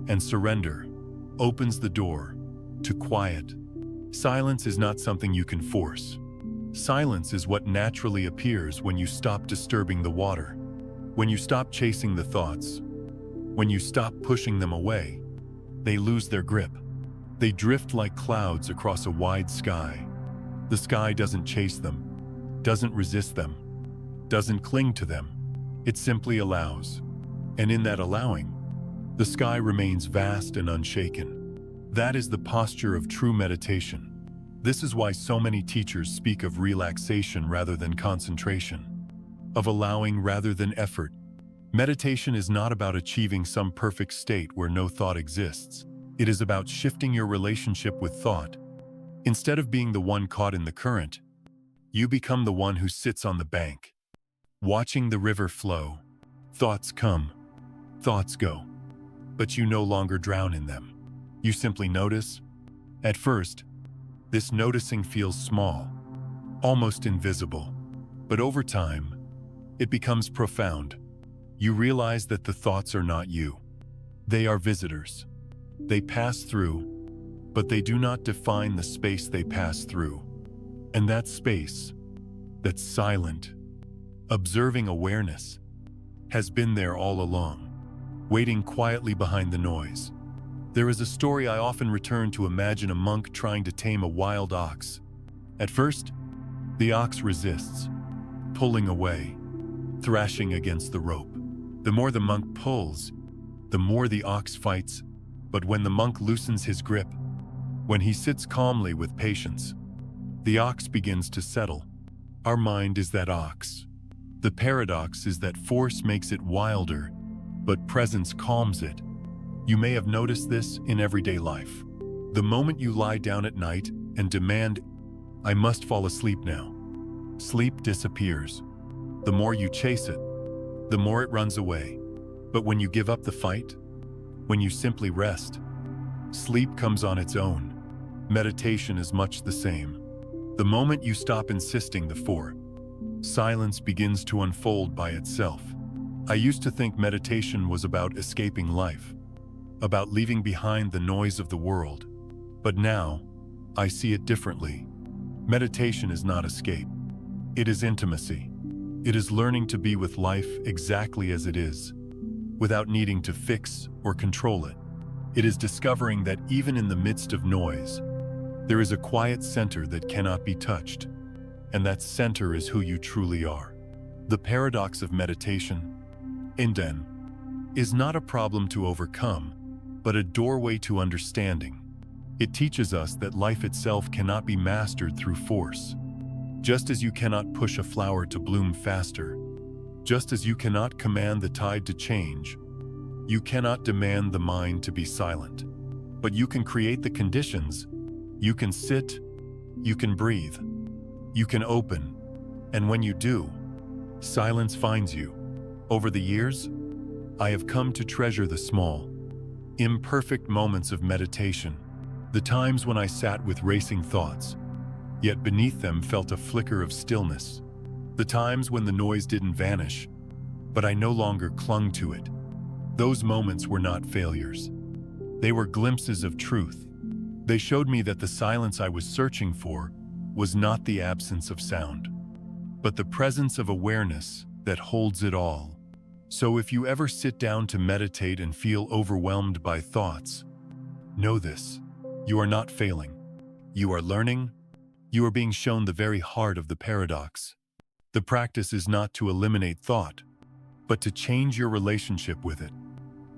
and surrender opens the door to quiet. Silence is not something you can force. Silence is what naturally appears when you stop disturbing the water, when you stop chasing the thoughts, when you stop pushing them away. They lose their grip. They drift like clouds across a wide sky. The sky doesn't chase them, doesn't resist them, doesn't cling to them. It simply allows. And in that allowing, the sky remains vast and unshaken. That is the posture of true meditation. This is why so many teachers speak of relaxation rather than concentration, of allowing rather than effort. Meditation is not about achieving some perfect state where no thought exists. It is about shifting your relationship with thought. Instead of being the one caught in the current, you become the one who sits on the bank, watching the river flow. Thoughts come, thoughts go, but you no longer drown in them. You simply notice. At first, this noticing feels small, almost invisible, but over time, it becomes profound. You realize that the thoughts are not you. They are visitors. They pass through, but they do not define the space they pass through. And that space, that silent, observing awareness, has been there all along, waiting quietly behind the noise. There is a story I often return to. Imagine a monk trying to tame a wild ox. At first, the ox resists, pulling away, thrashing against the rope. The more the monk pulls, the more the ox fights. But when the monk loosens his grip, when he sits calmly with patience, the ox begins to settle. Our mind is that ox. The paradox is that force makes it wilder, but presence calms it. You may have noticed this in everyday life. The moment you lie down at night and demand, "I must fall asleep now," sleep disappears. The more you chase it, the more it runs away. But when you give up the fight, when you simply rest, sleep comes on its own. Meditation is much the same. The moment you stop insisting silence begins to unfold by itself. I used to think meditation was about escaping life, about leaving behind the noise of the world. But now, I see it differently. Meditation is not escape. It is intimacy. It is learning to be with life exactly as it is, without needing to fix or control it. It is discovering that even in the midst of noise, there is a quiet center that cannot be touched, and that center is who you truly are. The paradox of meditation, Inden, is not a problem to overcome, but a doorway to understanding. It teaches us that life itself cannot be mastered through force. Just as you cannot push a flower to bloom faster, just as you cannot command the tide to change, you cannot demand the mind to be silent. But you can create the conditions. You can sit, you can breathe, you can open, and when you do, silence finds you. Over the years, I have come to treasure the small, imperfect moments of meditation, the times when I sat with racing thoughts, yet beneath them felt a flicker of stillness, the times when the noise didn't vanish, but I no longer clung to it. Those moments were not failures. They were glimpses of truth. They showed me that the silence I was searching for was not the absence of sound, but the presence of awareness that holds it all. So if you ever sit down to meditate and feel overwhelmed by thoughts, know this: you are not failing. You are learning. You are being shown the very heart of the paradox. The practice is not to eliminate thought, but to change your relationship with it,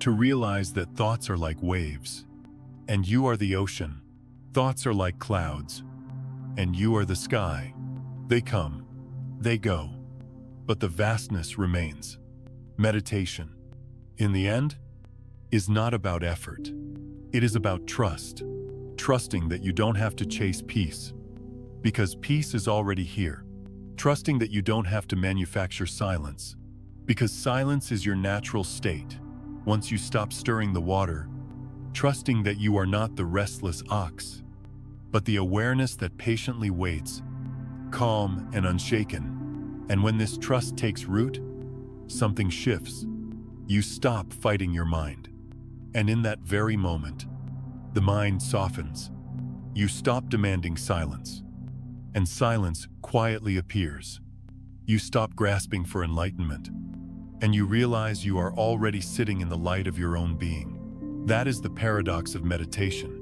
to realize that thoughts are like waves, and you are the ocean. Thoughts are like clouds, and you are the sky. They come, they go, but the vastness remains. Meditation, in the end, is not about effort. It is about trust, trusting that you don't have to chase peace, because peace is already here. Trusting that you don't have to manufacture silence, because silence is your natural state. Once you stop stirring the water, trusting that you are not the restless ox, but the awareness that patiently waits, calm and unshaken. And when this trust takes root, something shifts. You stop fighting your mind. And in that very moment, the mind softens. You stop demanding silence, and silence quietly appears. You stop grasping for enlightenment, and you realize you are already sitting in the light of your own being. That is the paradox of meditation.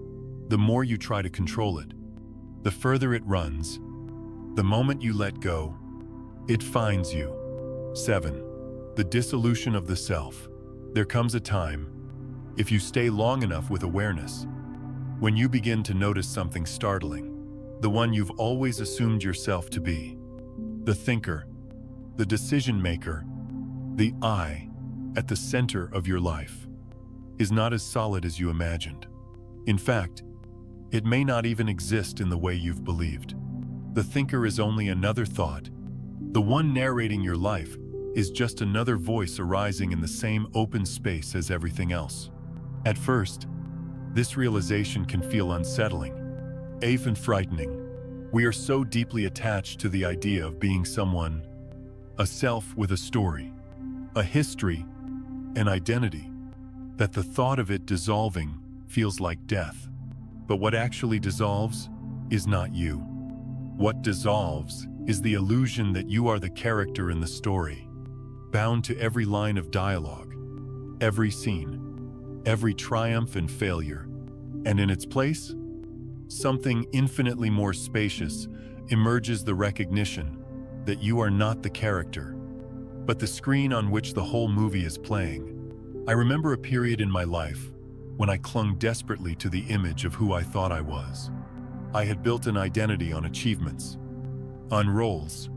The more you try to control it, the further it runs. The moment you let go, it finds you. 7. The dissolution of the self. There comes a time, if you stay long enough with awareness, when you begin to notice something startling, the one you've always assumed yourself to be. The thinker, the decision maker, the I at the center of your life is not as solid as you imagined. In fact, it may not even exist in the way you've believed. The thinker is only another thought. The one narrating your life is just another voice arising in the same open space as everything else. At first, this realization can feel unsettling, even frightening. We are so deeply attached to the idea of being someone, a self with a story, a history, an identity, that the thought of it dissolving feels like death. But what actually dissolves is not you. What dissolves is the illusion that you are the character in the story, bound to every line of dialogue, every scene, every triumph and failure. And in its place, something infinitely more spacious emerges: the recognition that you are not the character, but the screen on which the whole movie is playing. I remember a period in my life when I clung desperately to the image of who I thought I was. I had built an identity on achievements, on roles,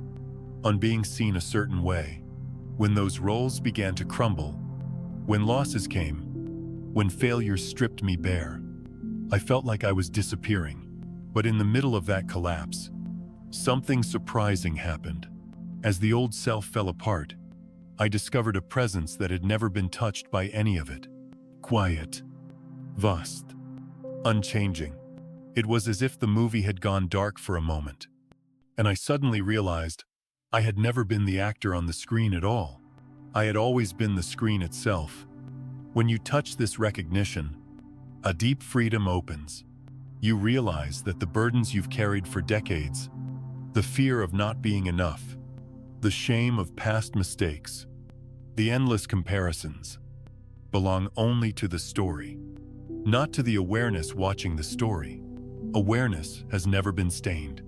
on being seen a certain way. When those roles began to crumble, when losses came, when failures stripped me bare, I felt like I was disappearing. But in the middle of that collapse, something surprising happened. As the old self fell apart, I discovered a presence that had never been touched by any of it. Quiet, vast, unchanging. It was as if the movie had gone dark for a moment, and I suddenly realized I had never been the actor on the screen at all. I had always been the screen itself. When you touch this recognition, a deep freedom opens. You realize that the burdens you've carried for decades, the fear of not being enough, the shame of past mistakes, the endless comparisons, belong only to the story, not to the awareness watching the story. Awareness has never been stained.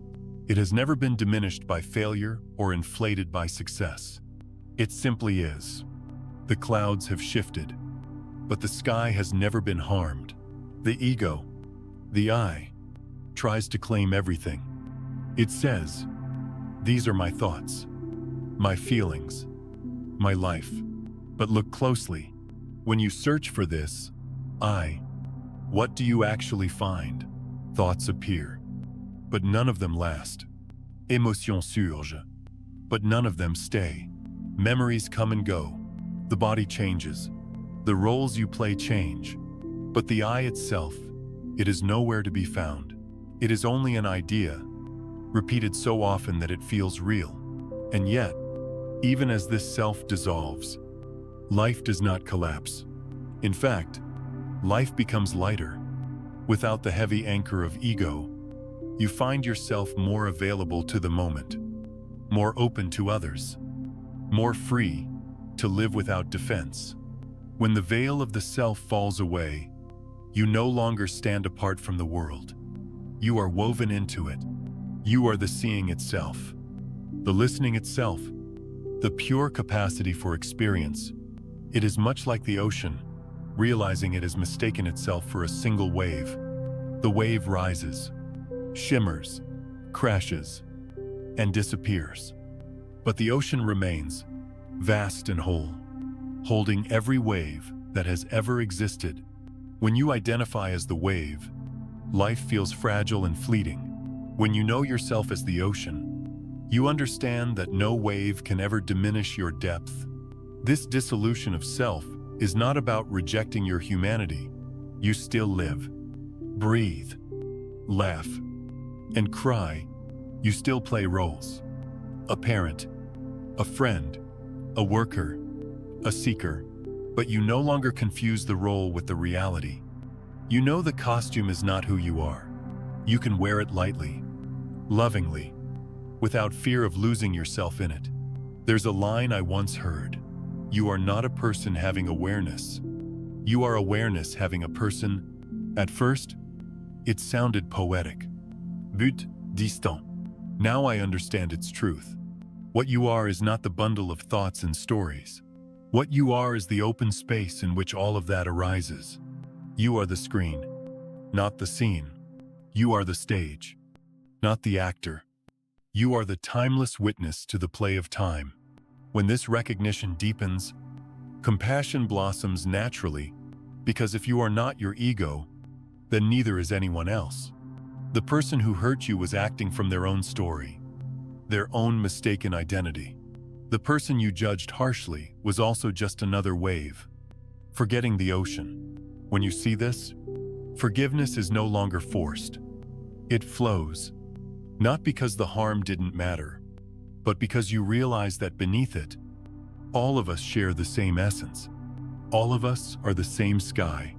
It has never been diminished by failure or inflated by success. It simply is. The clouds have shifted, but the sky has never been harmed. The ego, the I, tries to claim everything. It says, "These are my thoughts, my feelings, my life." But look closely. When you search for this I, what do you actually find? Thoughts appear, but none of them last. Émotions surgent, but none of them stay. Memories come and go. The body changes. The roles you play change. But the I itself, it is nowhere to be found. It is only an idea, repeated so often that it feels real. And yet, even as this self dissolves, life does not collapse. In fact, life becomes lighter. Without the heavy anchor of ego, you find yourself more available to the moment, more open to others, more free to live without defense. When the veil of the self falls away, you no longer stand apart from the world. You are woven into it. You are the seeing itself, the listening itself, the pure capacity for experience. It is much like the ocean, realizing it has mistaken itself for a single wave. The wave rises, shimmers, crashes, and disappears. But the ocean remains, vast and whole, holding every wave that has ever existed. When you identify as the wave, life feels fragile and fleeting. When you know yourself as the ocean, you understand that no wave can ever diminish your depth. This dissolution of self is not about rejecting your humanity. You still live, breathe, laugh, and cry. You still play roles. A parent, a friend, a worker, a seeker. But you no longer confuse the role with the reality. You know the costume is not who you are. You can wear it lightly, lovingly, without fear of losing yourself in it. There's a line I once heard. You are not a person having awareness. You are awareness having a person. At first, it sounded poetic, but distant. Now I understand its truth. What you are is not the bundle of thoughts and stories. What you are is the open space in which all of that arises. You are the screen, not the scene. You are the stage, not the actor. You are the timeless witness to the play of time. When this recognition deepens, compassion blossoms naturally, because if you are not your ego, then neither is anyone else. The person who hurt you was acting from their own story, their own mistaken identity. The person you judged harshly was also just another wave, forgetting the ocean. When you see this, forgiveness is no longer forced. It flows, not because the harm didn't matter, but because you realize that beneath it, all of us share the same essence. All of us are the same sky,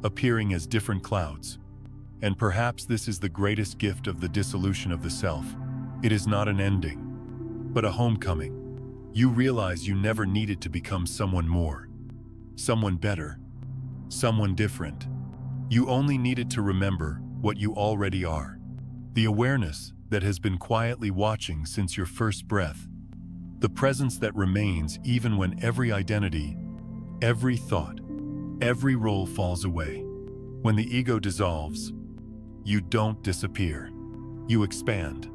appearing as different clouds. And perhaps this is the greatest gift of the dissolution of the self. It is not an ending, but a homecoming. You realize you never needed to become someone more, someone better, someone different. You only needed to remember what you already are. The awareness that has been quietly watching since your first breath. The presence that remains even when every identity, every thought, every role falls away. When the ego dissolves, you don't disappear. You expand.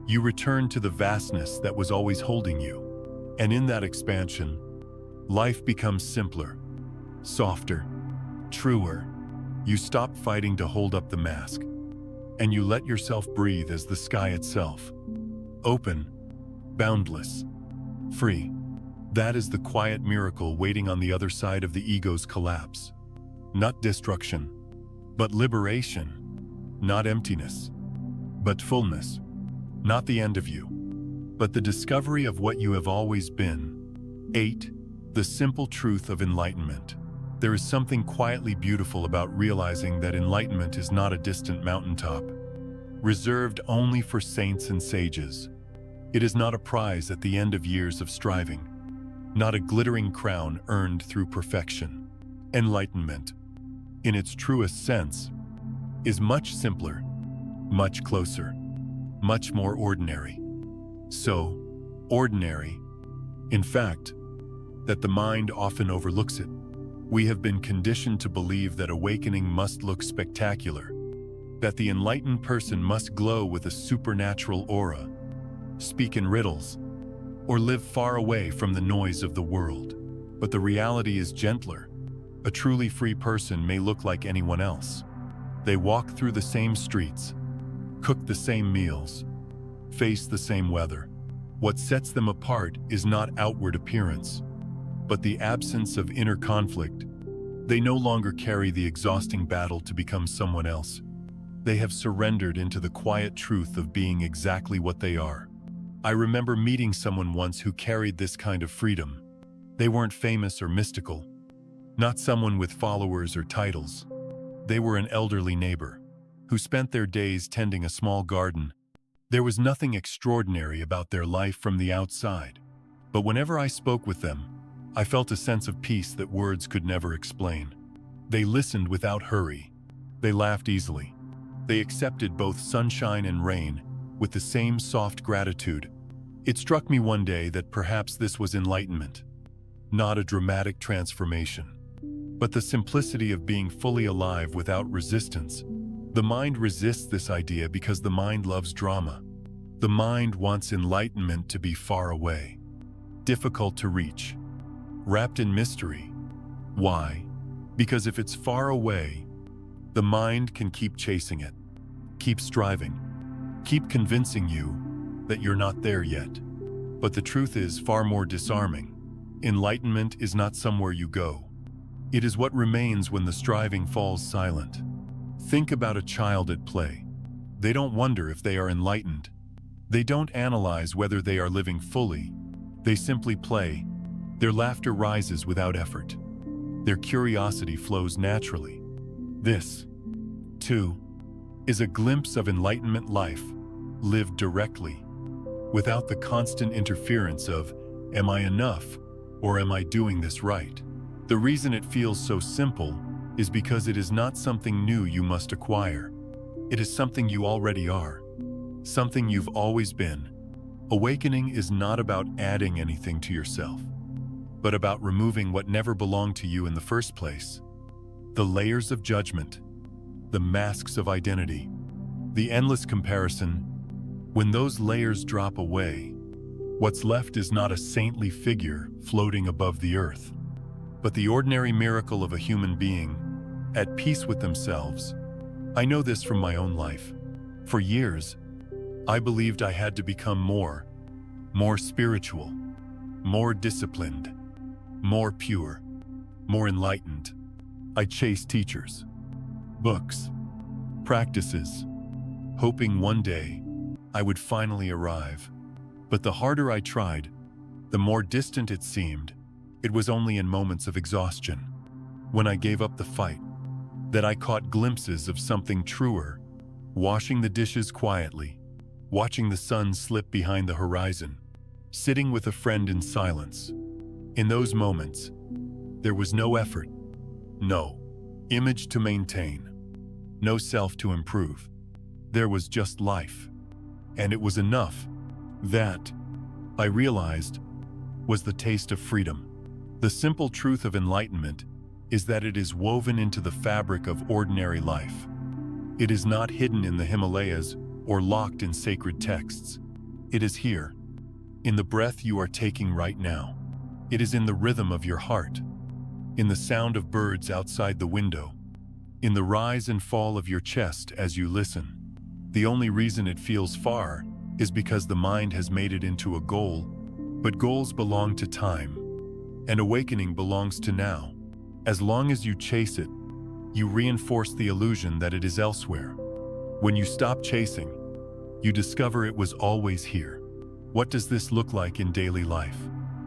You return to the vastness that was always holding you. And in that expansion, life becomes simpler, softer, truer. You stop fighting to hold up the mask, and you let yourself breathe as the sky itself. Open, boundless, free. That is the quiet miracle waiting on the other side of the ego's collapse. Not destruction, but liberation. Not emptiness, but fullness. Not the end of you, but the discovery of what you have always been. 8. The simple truth of enlightenment. There is something quietly beautiful about realizing that enlightenment is not a distant mountaintop, reserved only for saints and sages. It is not a prize at the end of years of striving, not a glittering crown earned through perfection. Enlightenment, in its truest sense, is much simpler, much closer, much more ordinary. So ordinary, in fact, that the mind often overlooks it. We have been conditioned to believe that awakening must look spectacular, that the enlightened person must glow with a supernatural aura, speak in riddles, or live far away from the noise of the world. But the reality is gentler. A truly free person may look like anyone else. They walk through the same streets, cook the same meals, face the same weather. What sets them apart is not outward appearance, but the absence of inner conflict. They no longer carry the exhausting battle to become someone else. They have surrendered into the quiet truth of being exactly what they are. I remember meeting someone once who carried this kind of freedom. They weren't famous or mystical, not someone with followers or titles. They were an elderly neighbor who spent their days tending a small garden. There was nothing extraordinary about their life from the outside, but whenever I spoke with them, I felt a sense of peace that words could never explain. They listened without hurry. They laughed easily. They accepted both sunshine and rain with the same soft gratitude. It struck me one day that perhaps this was enlightenment, not a dramatic transformation, but the simplicity of being fully alive without resistance. The mind resists this idea because the mind loves drama. The mind wants enlightenment to be far away, difficult to reach, wrapped in mystery. Why? Because if it's far away, the mind can keep chasing it, keep striving, keep convincing you that you're not there yet. But the truth is far more disarming. Enlightenment is not somewhere you go. It is what remains when the striving falls silent. Think about a child at play. They don't wonder if they are enlightened. They don't analyze whether they are living fully. They simply play. Their laughter rises without effort. Their curiosity flows naturally. This, too, is a glimpse of enlightenment life, lived directly, without the constant interference of, am I enough, or am I doing this right? The reason it feels so simple is because it is not something new you must acquire. It is something you already are, something you've always been. Awakening is not about adding anything to yourself, but about removing what never belonged to you in the first place. The layers of judgment, the masks of identity, the endless comparison. When those layers drop away, what's left is not a saintly figure floating above the earth, but the ordinary miracle of a human being, at peace with themselves. I know this from my own life. For years, I believed I had to become more spiritual, more disciplined, more pure, more enlightened. I chased teachers, books, practices, hoping one day I would finally arrive. But the harder I tried, the more distant it seemed. It was only in moments of exhaustion, when I gave up the fight, that I caught glimpses of something truer, washing the dishes quietly, watching the sun slip behind the horizon, sitting with a friend in silence. In those moments, there was no effort, no image to maintain, no self to improve. There was just life, and it was enough. That, I realized, was the taste of freedom. The simple truth of enlightenment is that it is woven into the fabric of ordinary life. It is not hidden in the Himalayas or locked in sacred texts. It is here, in the breath you are taking right now. It is in the rhythm of your heart, in the sound of birds outside the window, in the rise and fall of your chest as you listen. The only reason it feels far is because the mind has made it into a goal, but goals belong to time, and awakening belongs to now. As long as you chase it, you reinforce the illusion that it is elsewhere. When you stop chasing, you discover it was always here. What does this look like in daily life?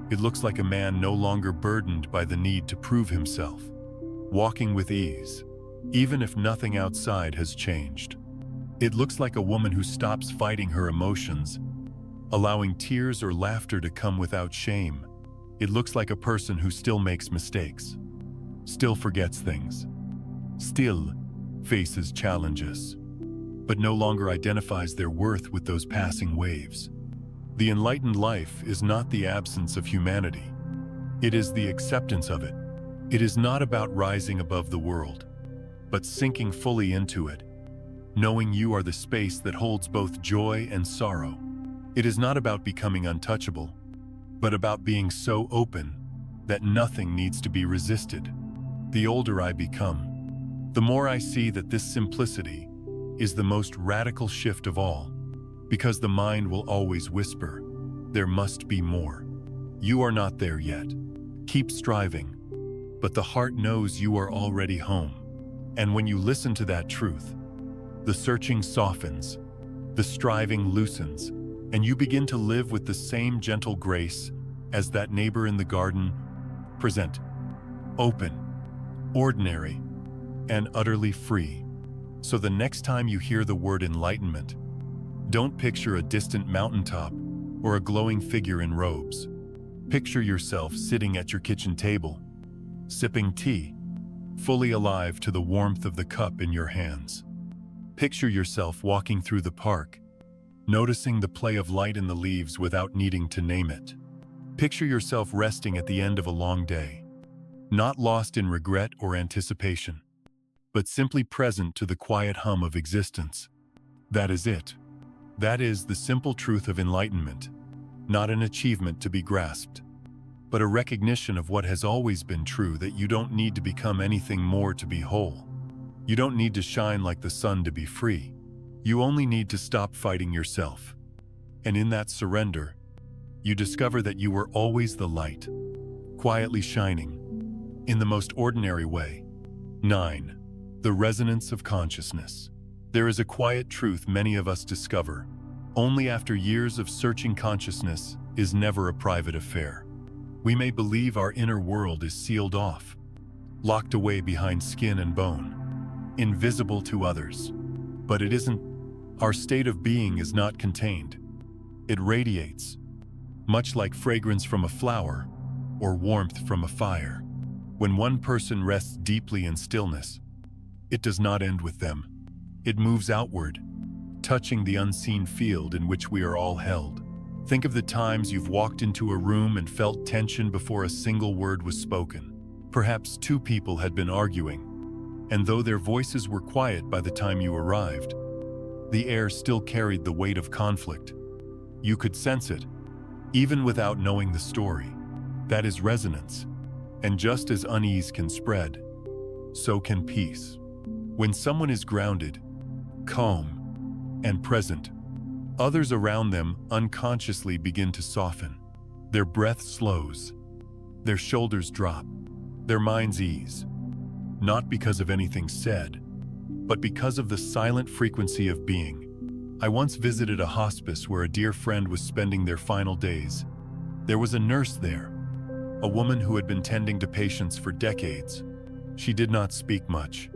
It looks like a man no longer burdened by the need to prove himself, walking with ease, even if nothing outside has changed. It looks like a woman who stops fighting her emotions, allowing tears or laughter to come without shame. It looks like a person who still makes mistakes, still forgets things, still faces challenges, but no longer identifies their worth with those passing waves. The enlightened life is not the absence of humanity. It is the acceptance of it. It is not about rising above the world, but sinking fully into it, knowing you are the space that holds both joy and sorrow. It is not about becoming untouchable, but about being so open that nothing needs to be resisted. The older I become, the more I see that this simplicity is the most radical shift of all, because the mind will always whisper, there must be more. You are not there yet. Keep striving, but the heart knows you are already home. And when you listen to that truth, the searching softens, the striving loosens, and you begin to live with the same gentle grace as that neighbor in the garden, present, open, ordinary, and utterly free. So the next time you hear the word enlightenment, don't picture a distant mountaintop or a glowing figure in robes. Picture yourself sitting at your kitchen table, sipping tea, fully alive to the warmth of the cup in your hands. Picture yourself walking through the park, noticing the play of light in the leaves without needing to name it. Picture yourself resting at the end of a long day, not lost in regret or anticipation, but simply present to the quiet hum of existence. That is it. That is the simple truth of enlightenment, not an achievement to be grasped, but a recognition of what has always been true, that you don't need to become anything more to be whole. You don't need to shine like the sun to be free. You only need to stop fighting yourself. And in that surrender, you discover that you were always the light, quietly shining, in the most ordinary way. 9. The resonance of consciousness. There is a quiet truth many of us discover only after years of searching. Consciousness is never a private affair. We may believe our inner world is sealed off, locked away behind skin and bone, invisible to others. But it isn't. Our state of being is not contained. It radiates, much like fragrance from a flower or warmth from a fire. When one person rests deeply in stillness, it does not end with them. It moves outward, touching the unseen field in which we are all held. Think of the times you've walked into a room and felt tension before a single word was spoken. Perhaps two people had been arguing, and though their voices were quiet by the time you arrived, the air still carried the weight of conflict. You could sense it, even without knowing the story. That is resonance. And just as unease can spread, so can peace. When someone is grounded, calm, and present, others around them unconsciously begin to soften. Their breath slows, their shoulders drop, their minds ease, not because of anything said, but because of the silent frequency of being. I once visited a hospice where a dear friend was spending their final days. There was a nurse there, a woman who had been tending to patients for decades. She did not speak much,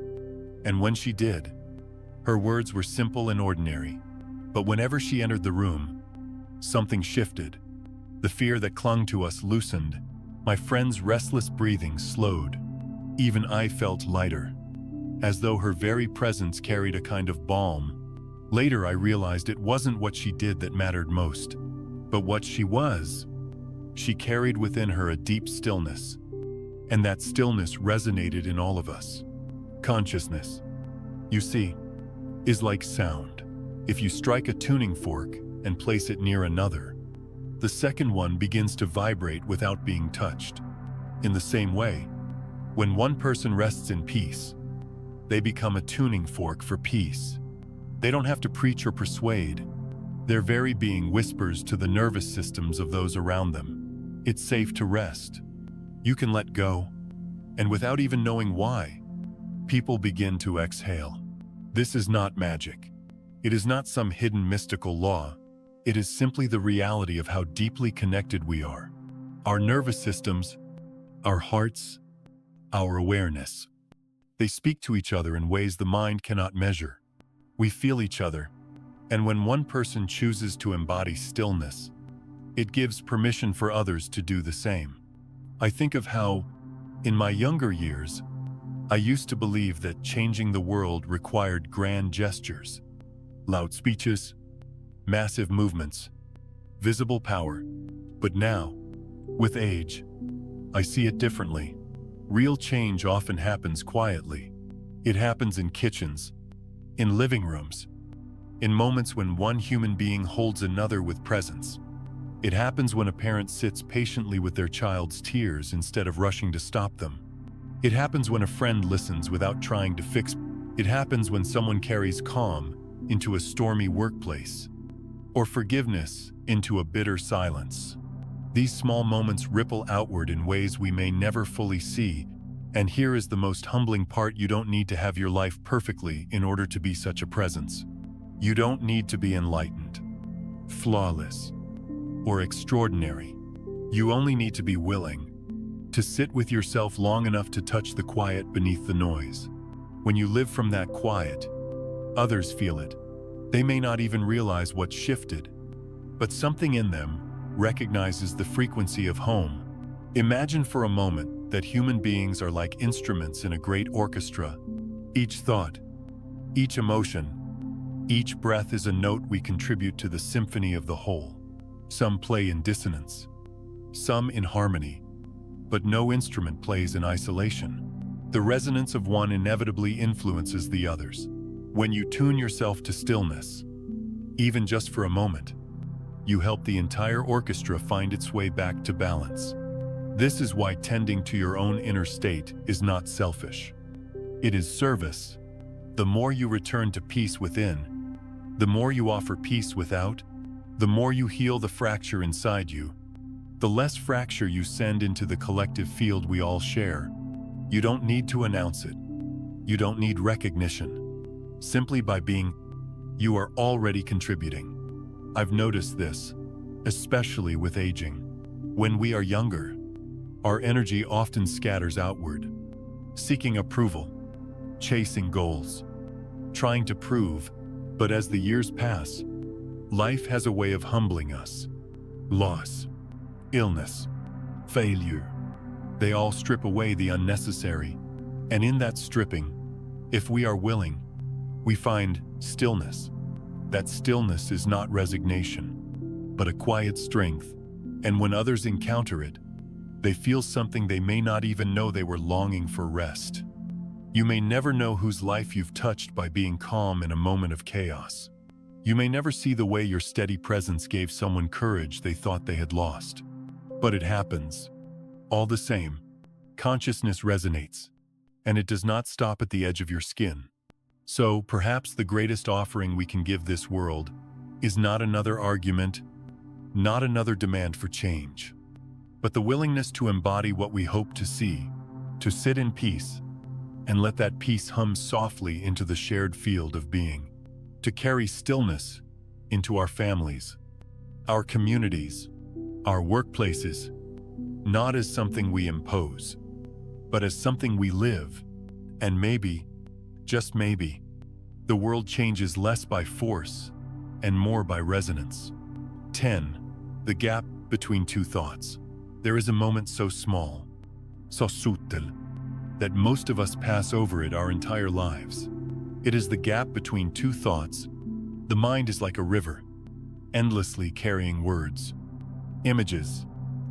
and when she did, her words were simple and ordinary. But whenever she entered the room, something shifted. The fear that clung to us loosened. My friend's restless breathing slowed. Even I felt lighter, as though her very presence carried a kind of balm. Later I realized it wasn't what she did that mattered most, but what she was. She carried within her a deep stillness, and that stillness resonated in all of us. Consciousness, you see, is like sound. If you strike a tuning fork, and place it near another, the second one begins to vibrate without being touched. In the same way, when one person rests in peace, they become a tuning fork for peace. They don't have to preach or persuade. Their very being whispers to the nervous systems of those around them. It's safe to rest. You can let go. And without even knowing why, people begin to exhale. This is not magic. It is not some hidden mystical law. It is simply the reality of how deeply connected we are. Our nervous systems, our hearts, our awareness. They speak to each other in ways the mind cannot measure. We feel each other, and when one person chooses to embody stillness, it gives permission for others to do the same. I think of how, in my younger years, I used to believe that changing the world required grand gestures, loud speeches, massive movements, visible power. But now, with age, I see it differently. Real change often happens quietly. It happens in kitchens, in living rooms, in moments when one human being holds another with presence. It happens when a parent sits patiently with their child's tears instead of rushing to stop them. It happens when a friend listens without trying to fix. It happens when someone carries calm into a stormy workplace, or forgiveness into a bitter silence. These small moments ripple outward in ways we may never fully see, and here is the most humbling part: you don't need to have your life perfectly in order to be such a presence. You don't need to be enlightened, flawless, or extraordinary. You only need to be willing to sit with yourself long enough to touch the quiet beneath the noise. When you live from that quiet, others feel it. They may not even realize what's shifted, but something in them recognizes the frequency of home. Imagine for a moment that human beings are like instruments in a great orchestra. Each thought, each emotion, each breath is a note we contribute to the symphony of the whole. Some play in dissonance, some in harmony, but no instrument plays in isolation. The resonance of one inevitably influences the others. When you tune yourself to stillness, even just for a moment, you help the entire orchestra find its way back to balance. This is why tending to your own inner state is not selfish. It is service. The more you return to peace within, the more you offer peace without, the more you heal the fracture inside you, the less fracture you send into the collective field we all share. You don't need to announce it. You don't need recognition. Simply by being, you are already contributing. I've noticed this, especially with aging. When we are younger, our energy often scatters outward, seeking approval, chasing goals, trying to prove. But as the years pass, life has a way of humbling us. Loss, illness, failure, they all strip away the unnecessary. And in that stripping, if we are willing, we find stillness. That stillness is not resignation, but a quiet strength. And when others encounter it, they feel something they may not even know they were longing for: rest. You may never know whose life you've touched by being calm in a moment of chaos. You may never see the way your steady presence gave someone courage they thought they had lost. But it happens. All the same, consciousness resonates, and it does not stop at the edge of your skin. So, perhaps the greatest offering we can give this world is not another argument, not another demand for change, but the willingness to embody what we hope to see, to sit in peace, and let that peace hum softly into the shared field of being, to carry stillness into our families, our communities, our workplaces, not as something we impose, but as something we live. And maybe, just maybe, the world changes less by force and more by resonance. 10. The gap between two thoughts. There is a moment so small, so subtle, that most of us pass over it our entire lives. It is the gap between two thoughts. The mind is like a river, endlessly carrying words, images,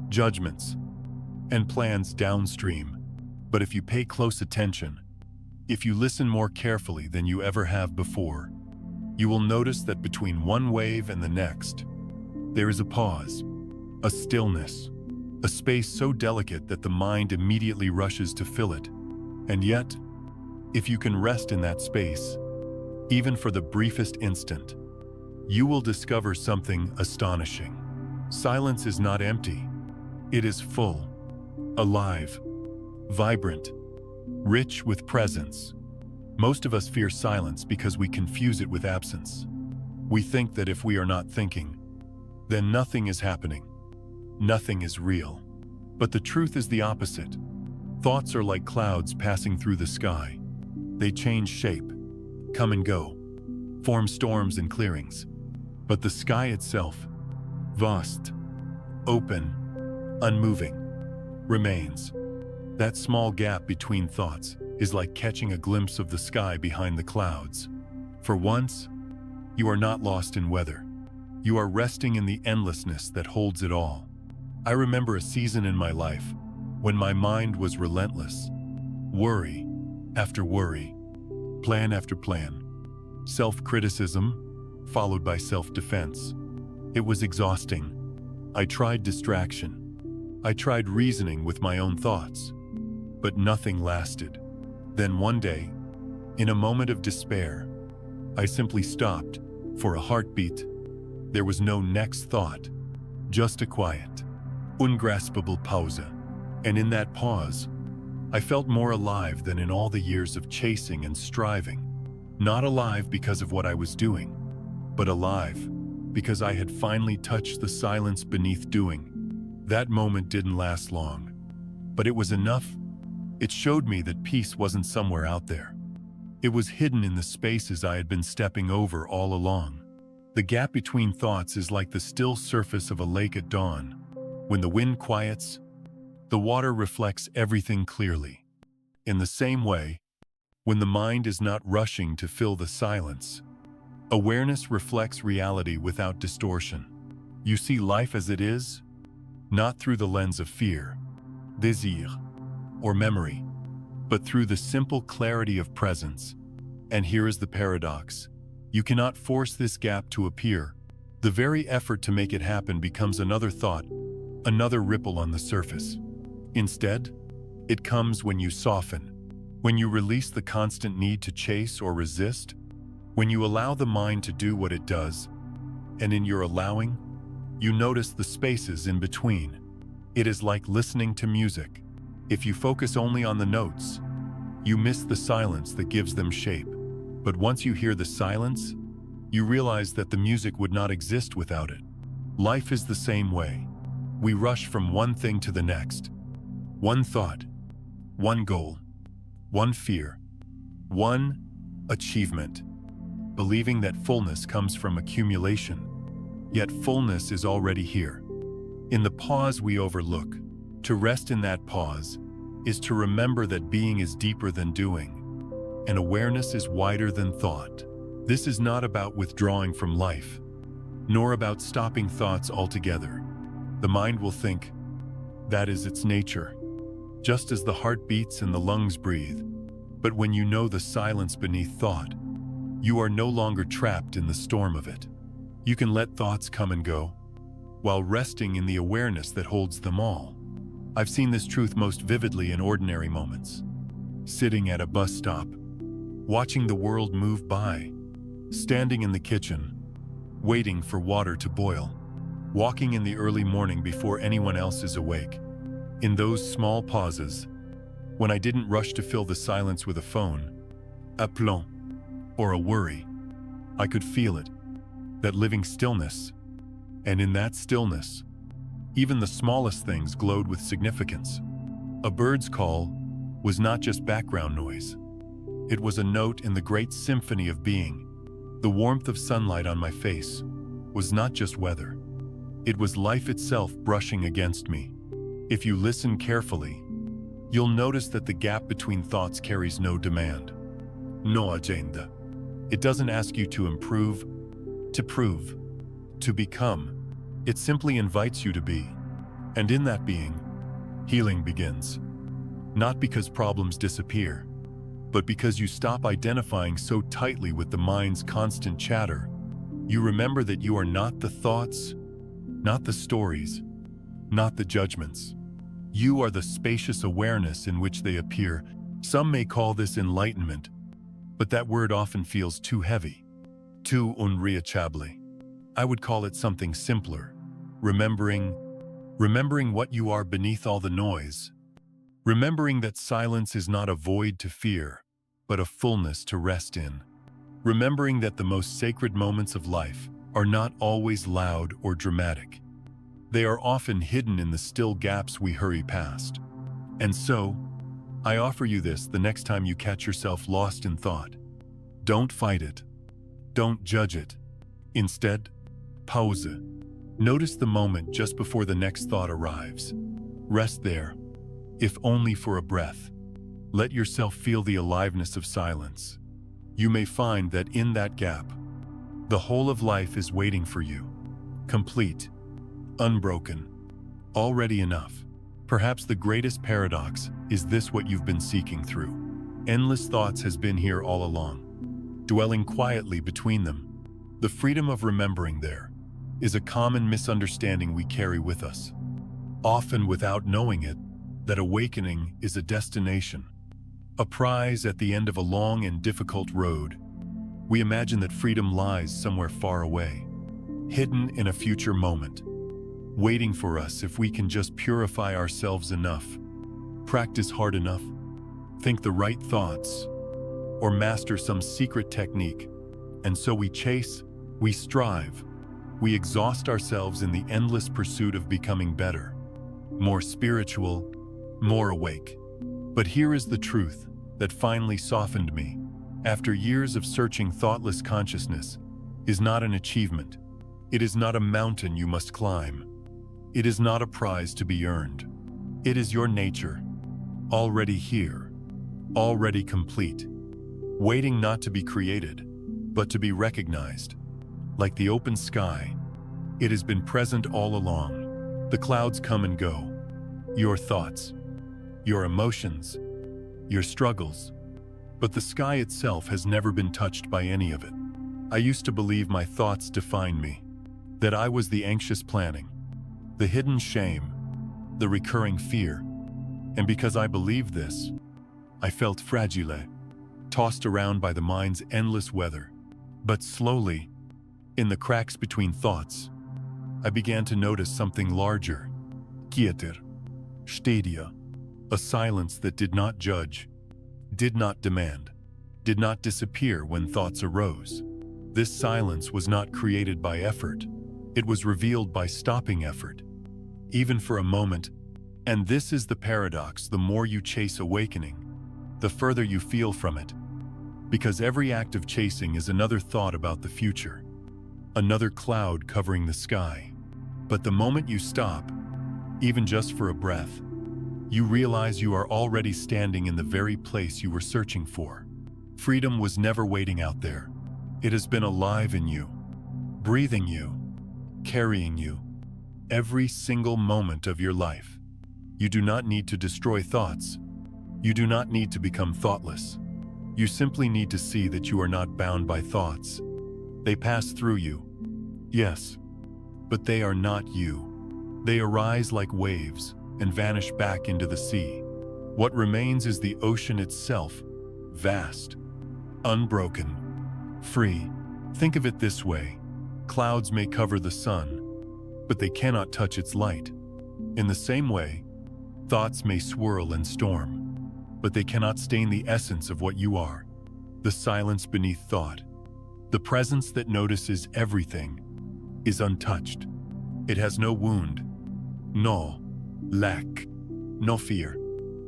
judgments, and plans downstream. But if you pay close attention, if you listen more carefully than you ever have before, you will notice that between one wave and the next, There is a pause, a stillness, a space so delicate that the mind immediately rushes to fill it. And yet, if you can rest in that space, even for the briefest instant, you will discover something astonishing. Silence is not empty. It is full, alive, vibrant, rich with presence. Most of us fear silence because we confuse it with absence. We think that if we are not thinking, then nothing is happening. Nothing is real. But the truth is the opposite. Thoughts are like clouds passing through the sky. They change shape, come and go, form storms and clearings. But the sky itself, vast, open, unmoving, remains. That small gap between thoughts is like catching a glimpse of the sky behind the clouds. For once, you are not lost in weather. You are resting in the endlessness that holds it all. I remember a season in my life when my mind was relentless. Worry after worry, plan after plan, self-criticism followed by self-defense. It was exhausting. I tried distraction. I tried reasoning with my own thoughts, but nothing lasted. Then one day, in a moment of despair, I simply stopped for a heartbeat. There was no next thought, just a quiet, ungraspable pause. And in that pause, I felt more alive than in all the years of chasing and striving. Not alive because of what I was doing, but alive because I had finally touched the silence beneath doing. That moment didn't last long, but it was enough. It showed me that peace wasn't somewhere out there. It was hidden in the spaces I had been stepping over all along. The gap between thoughts is like the still surface of a lake at dawn. When the wind quiets, the water reflects everything clearly. In the same way, when the mind is not rushing to fill the silence, awareness reflects reality without distortion. You see life as it is, not through the lens of fear, désir, or memory, but through the simple clarity of presence. And here is the paradox. You cannot force this gap to appear. The very effort to make it happen becomes another thought, another ripple on the surface. Instead, it comes when you soften, when you release the constant need to chase or resist, when you allow the mind to do what it does, and in your allowing, you notice the spaces in between. It is like listening to music. If you focus only on the notes, you miss the silence that gives them shape. But once you hear the silence, you realize that the music would not exist without it. Life is the same way. We rush from one thing to the next. One thought, one goal, one fear, one achievement, believing that fullness comes from accumulation. Yet fullness is already here. In the pause we overlook, to rest in that pause is to remember that being is deeper than doing, and awareness is wider than thought. This is not about withdrawing from life, nor about stopping thoughts altogether. The mind will think, that is its nature, just as the heart beats and the lungs breathe. But when you know the silence beneath thought, you are no longer trapped in the storm of it. You can let thoughts come and go, while resting in the awareness that holds them all. I've seen this truth most vividly in ordinary moments. Sitting at a bus stop, watching the world move by, standing in the kitchen, waiting for water to boil, walking in the early morning before anyone else is awake. In those small pauses, when I didn't rush to fill the silence with a phone, a plan, or a worry, I could feel it, that living stillness. And in that stillness, even the smallest things glowed with significance. A bird's call was not just background noise. It was a note in the great symphony of being. The warmth of sunlight on my face was not just weather. It was life itself brushing against me. If you listen carefully, you'll notice that the gap between thoughts carries no demand, no agenda. It doesn't ask you to improve, to prove, to become. It simply invites you to be. And in that being, healing begins. Not because problems disappear, but because you stop identifying so tightly with the mind's constant chatter. You remember that you are not the thoughts, not the stories, not the judgments. You are the spacious awareness in which they appear. Some may call this enlightenment, but that word often feels too heavy, too unreachable. I would call it something simpler. Remembering what you are beneath all the noise. Remembering that silence is not a void to fear, but a fullness to rest in. Remembering that the most sacred moments of life are not always loud or dramatic. They are often hidden in the still gaps we hurry past. And so, I offer you this the next time you catch yourself lost in thought. Don't fight it. Don't judge it. Instead, pause. Notice the moment just before the next thought arrives. Rest there, if only for a breath. Let yourself feel the aliveness of silence. You may find that in that gap, the whole of life is waiting for you. Complete, unbroken, already enough. Perhaps the greatest paradox is this: what you've been seeking through endless thoughts has been here all along, dwelling quietly between them. The freedom of remembering there is a common misunderstanding we carry with us, often without knowing it, that awakening is a destination, a prize at the end of a long and difficult road. We imagine that freedom lies somewhere far away, hidden in a future moment, waiting for us if we can just purify ourselves enough, practice hard enough, think the right thoughts, or master some secret technique. And so we chase, we strive, we exhaust ourselves in the endless pursuit of becoming better, more spiritual, more awake. But here is the truth that finally softened me. After years of searching, thoughtless consciousness is not an achievement. It is not a mountain you must climb. It is not a prize to be earned. It is your nature, already here, already complete, waiting not to be created, but to be recognized. Like the open sky, it has been present all along. The clouds come and go. Your thoughts, your emotions, your struggles. But the sky itself has never been touched by any of it. I used to believe my thoughts defined me, that I was the anxious planning, the hidden shame, the recurring fear. And because I believed this, I felt fragile, tossed around by the mind's endless weather. But slowly, in the cracks between thoughts, I began to notice something larger. Quieter, stadia, a silence that did not judge, did not demand, did not disappear when thoughts arose. This silence was not created by effort. It was revealed by stopping effort, even for a moment. And this is the paradox: the more you chase awakening, the further you feel from it. Because every act of chasing is another thought about the future, another cloud covering the sky. But the moment you stop, even just for a breath, you realize you are already standing in the very place you were searching for. Freedom was never waiting out there. It has been alive in you, breathing you, carrying you, every single moment of your life. You do not need to destroy thoughts. You do not need to become thoughtless. You simply need to see that you are not bound by thoughts. They pass through you, yes, but they are not you. They arise like waves and vanish back into the sea. What remains is the ocean itself, vast, unbroken, free. Think of it this way: clouds may cover the sun, but they cannot touch its light. In the same way, thoughts may swirl and storm, but they cannot stain the essence of what you are. The silence beneath thought, the presence that notices everything, is untouched. It has no wound, no lack, no fear.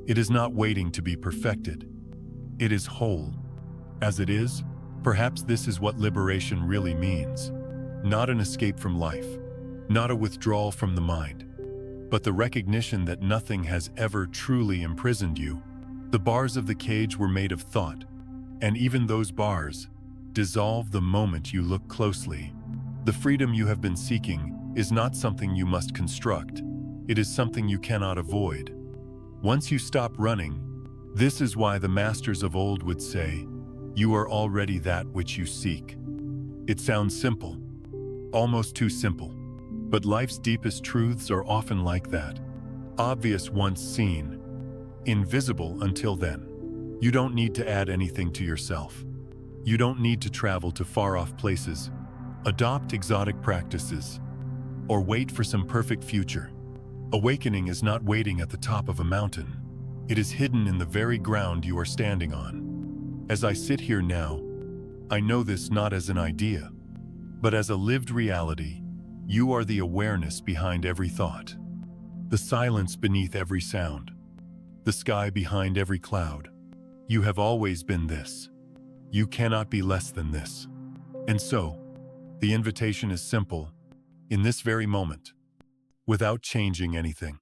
It is not waiting to be perfected. It is whole. As it is, perhaps this is what liberation really means. Not an escape from life, not a withdrawal from the mind, but the recognition that nothing has ever truly imprisoned you. The bars of the cage were made of thought, and even those bars dissolve the moment you look closely. The freedom you have been seeking is not something you must construct. It is something you cannot avoid. Once you stop running, this is why the masters of old would say, "You are already that which you seek." It sounds simple, almost too simple. But life's deepest truths are often like that. Obvious once seen, invisible until then. You don't need to add anything to yourself. You don't need to travel to far-off places, adopt exotic practices, or wait for some perfect future. Awakening is not waiting at the top of a mountain. It is hidden in the very ground you are standing on. As I sit here now, I know this not as an idea, but as a lived reality. You are the awareness behind every thought, the silence beneath every sound, the sky behind every cloud. You have always been this. You cannot be less than this. And so, the invitation is simple, in this very moment, without changing anything.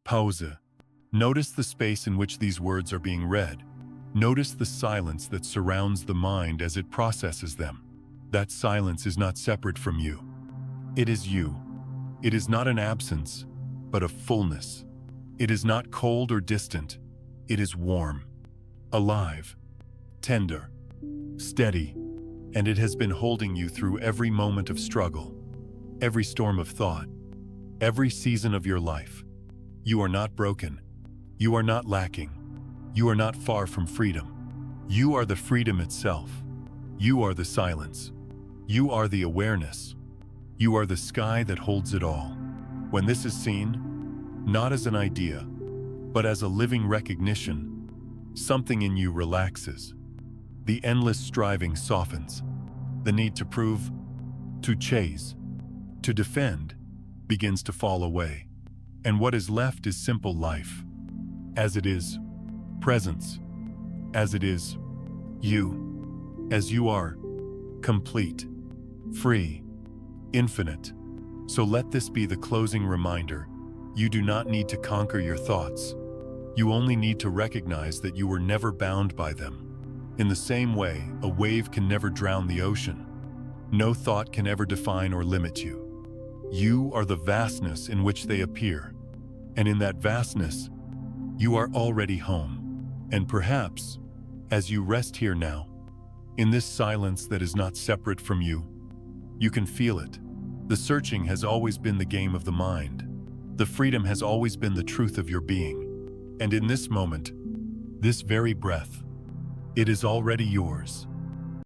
Pause. Notice the space in which these words are being read. Notice the silence that surrounds the mind as it processes them. That silence is not separate from you. It is you. It is not an absence, but a fullness. It is not cold or distant. It is warm, alive, tender, steady, and it has been holding you through every moment of struggle, every storm of thought, every season of your life. You are not broken. You are not lacking. You are not far from freedom. You are the freedom itself. You are the silence. You are the awareness. You are the sky that holds it all. When this is seen, not as an idea, but as a living recognition, something in you relaxes. The endless striving softens. The need to prove, to chase, to defend, begins to fall away. And what is left is simple life. As it is, presence. As it is, you. As you are, complete, free, infinite. So let this be the closing reminder. You do not need to conquer your thoughts. You only need to recognize that you were never bound by them. In the same way, a wave can never drown the ocean. No thought can ever define or limit you. You are the vastness in which they appear. And in that vastness, you are already home. And perhaps, as you rest here now, in this silence that is not separate from you, you can feel it. The searching has always been the game of the mind. The freedom has always been the truth of your being. And in this moment, this very breath, it is already yours.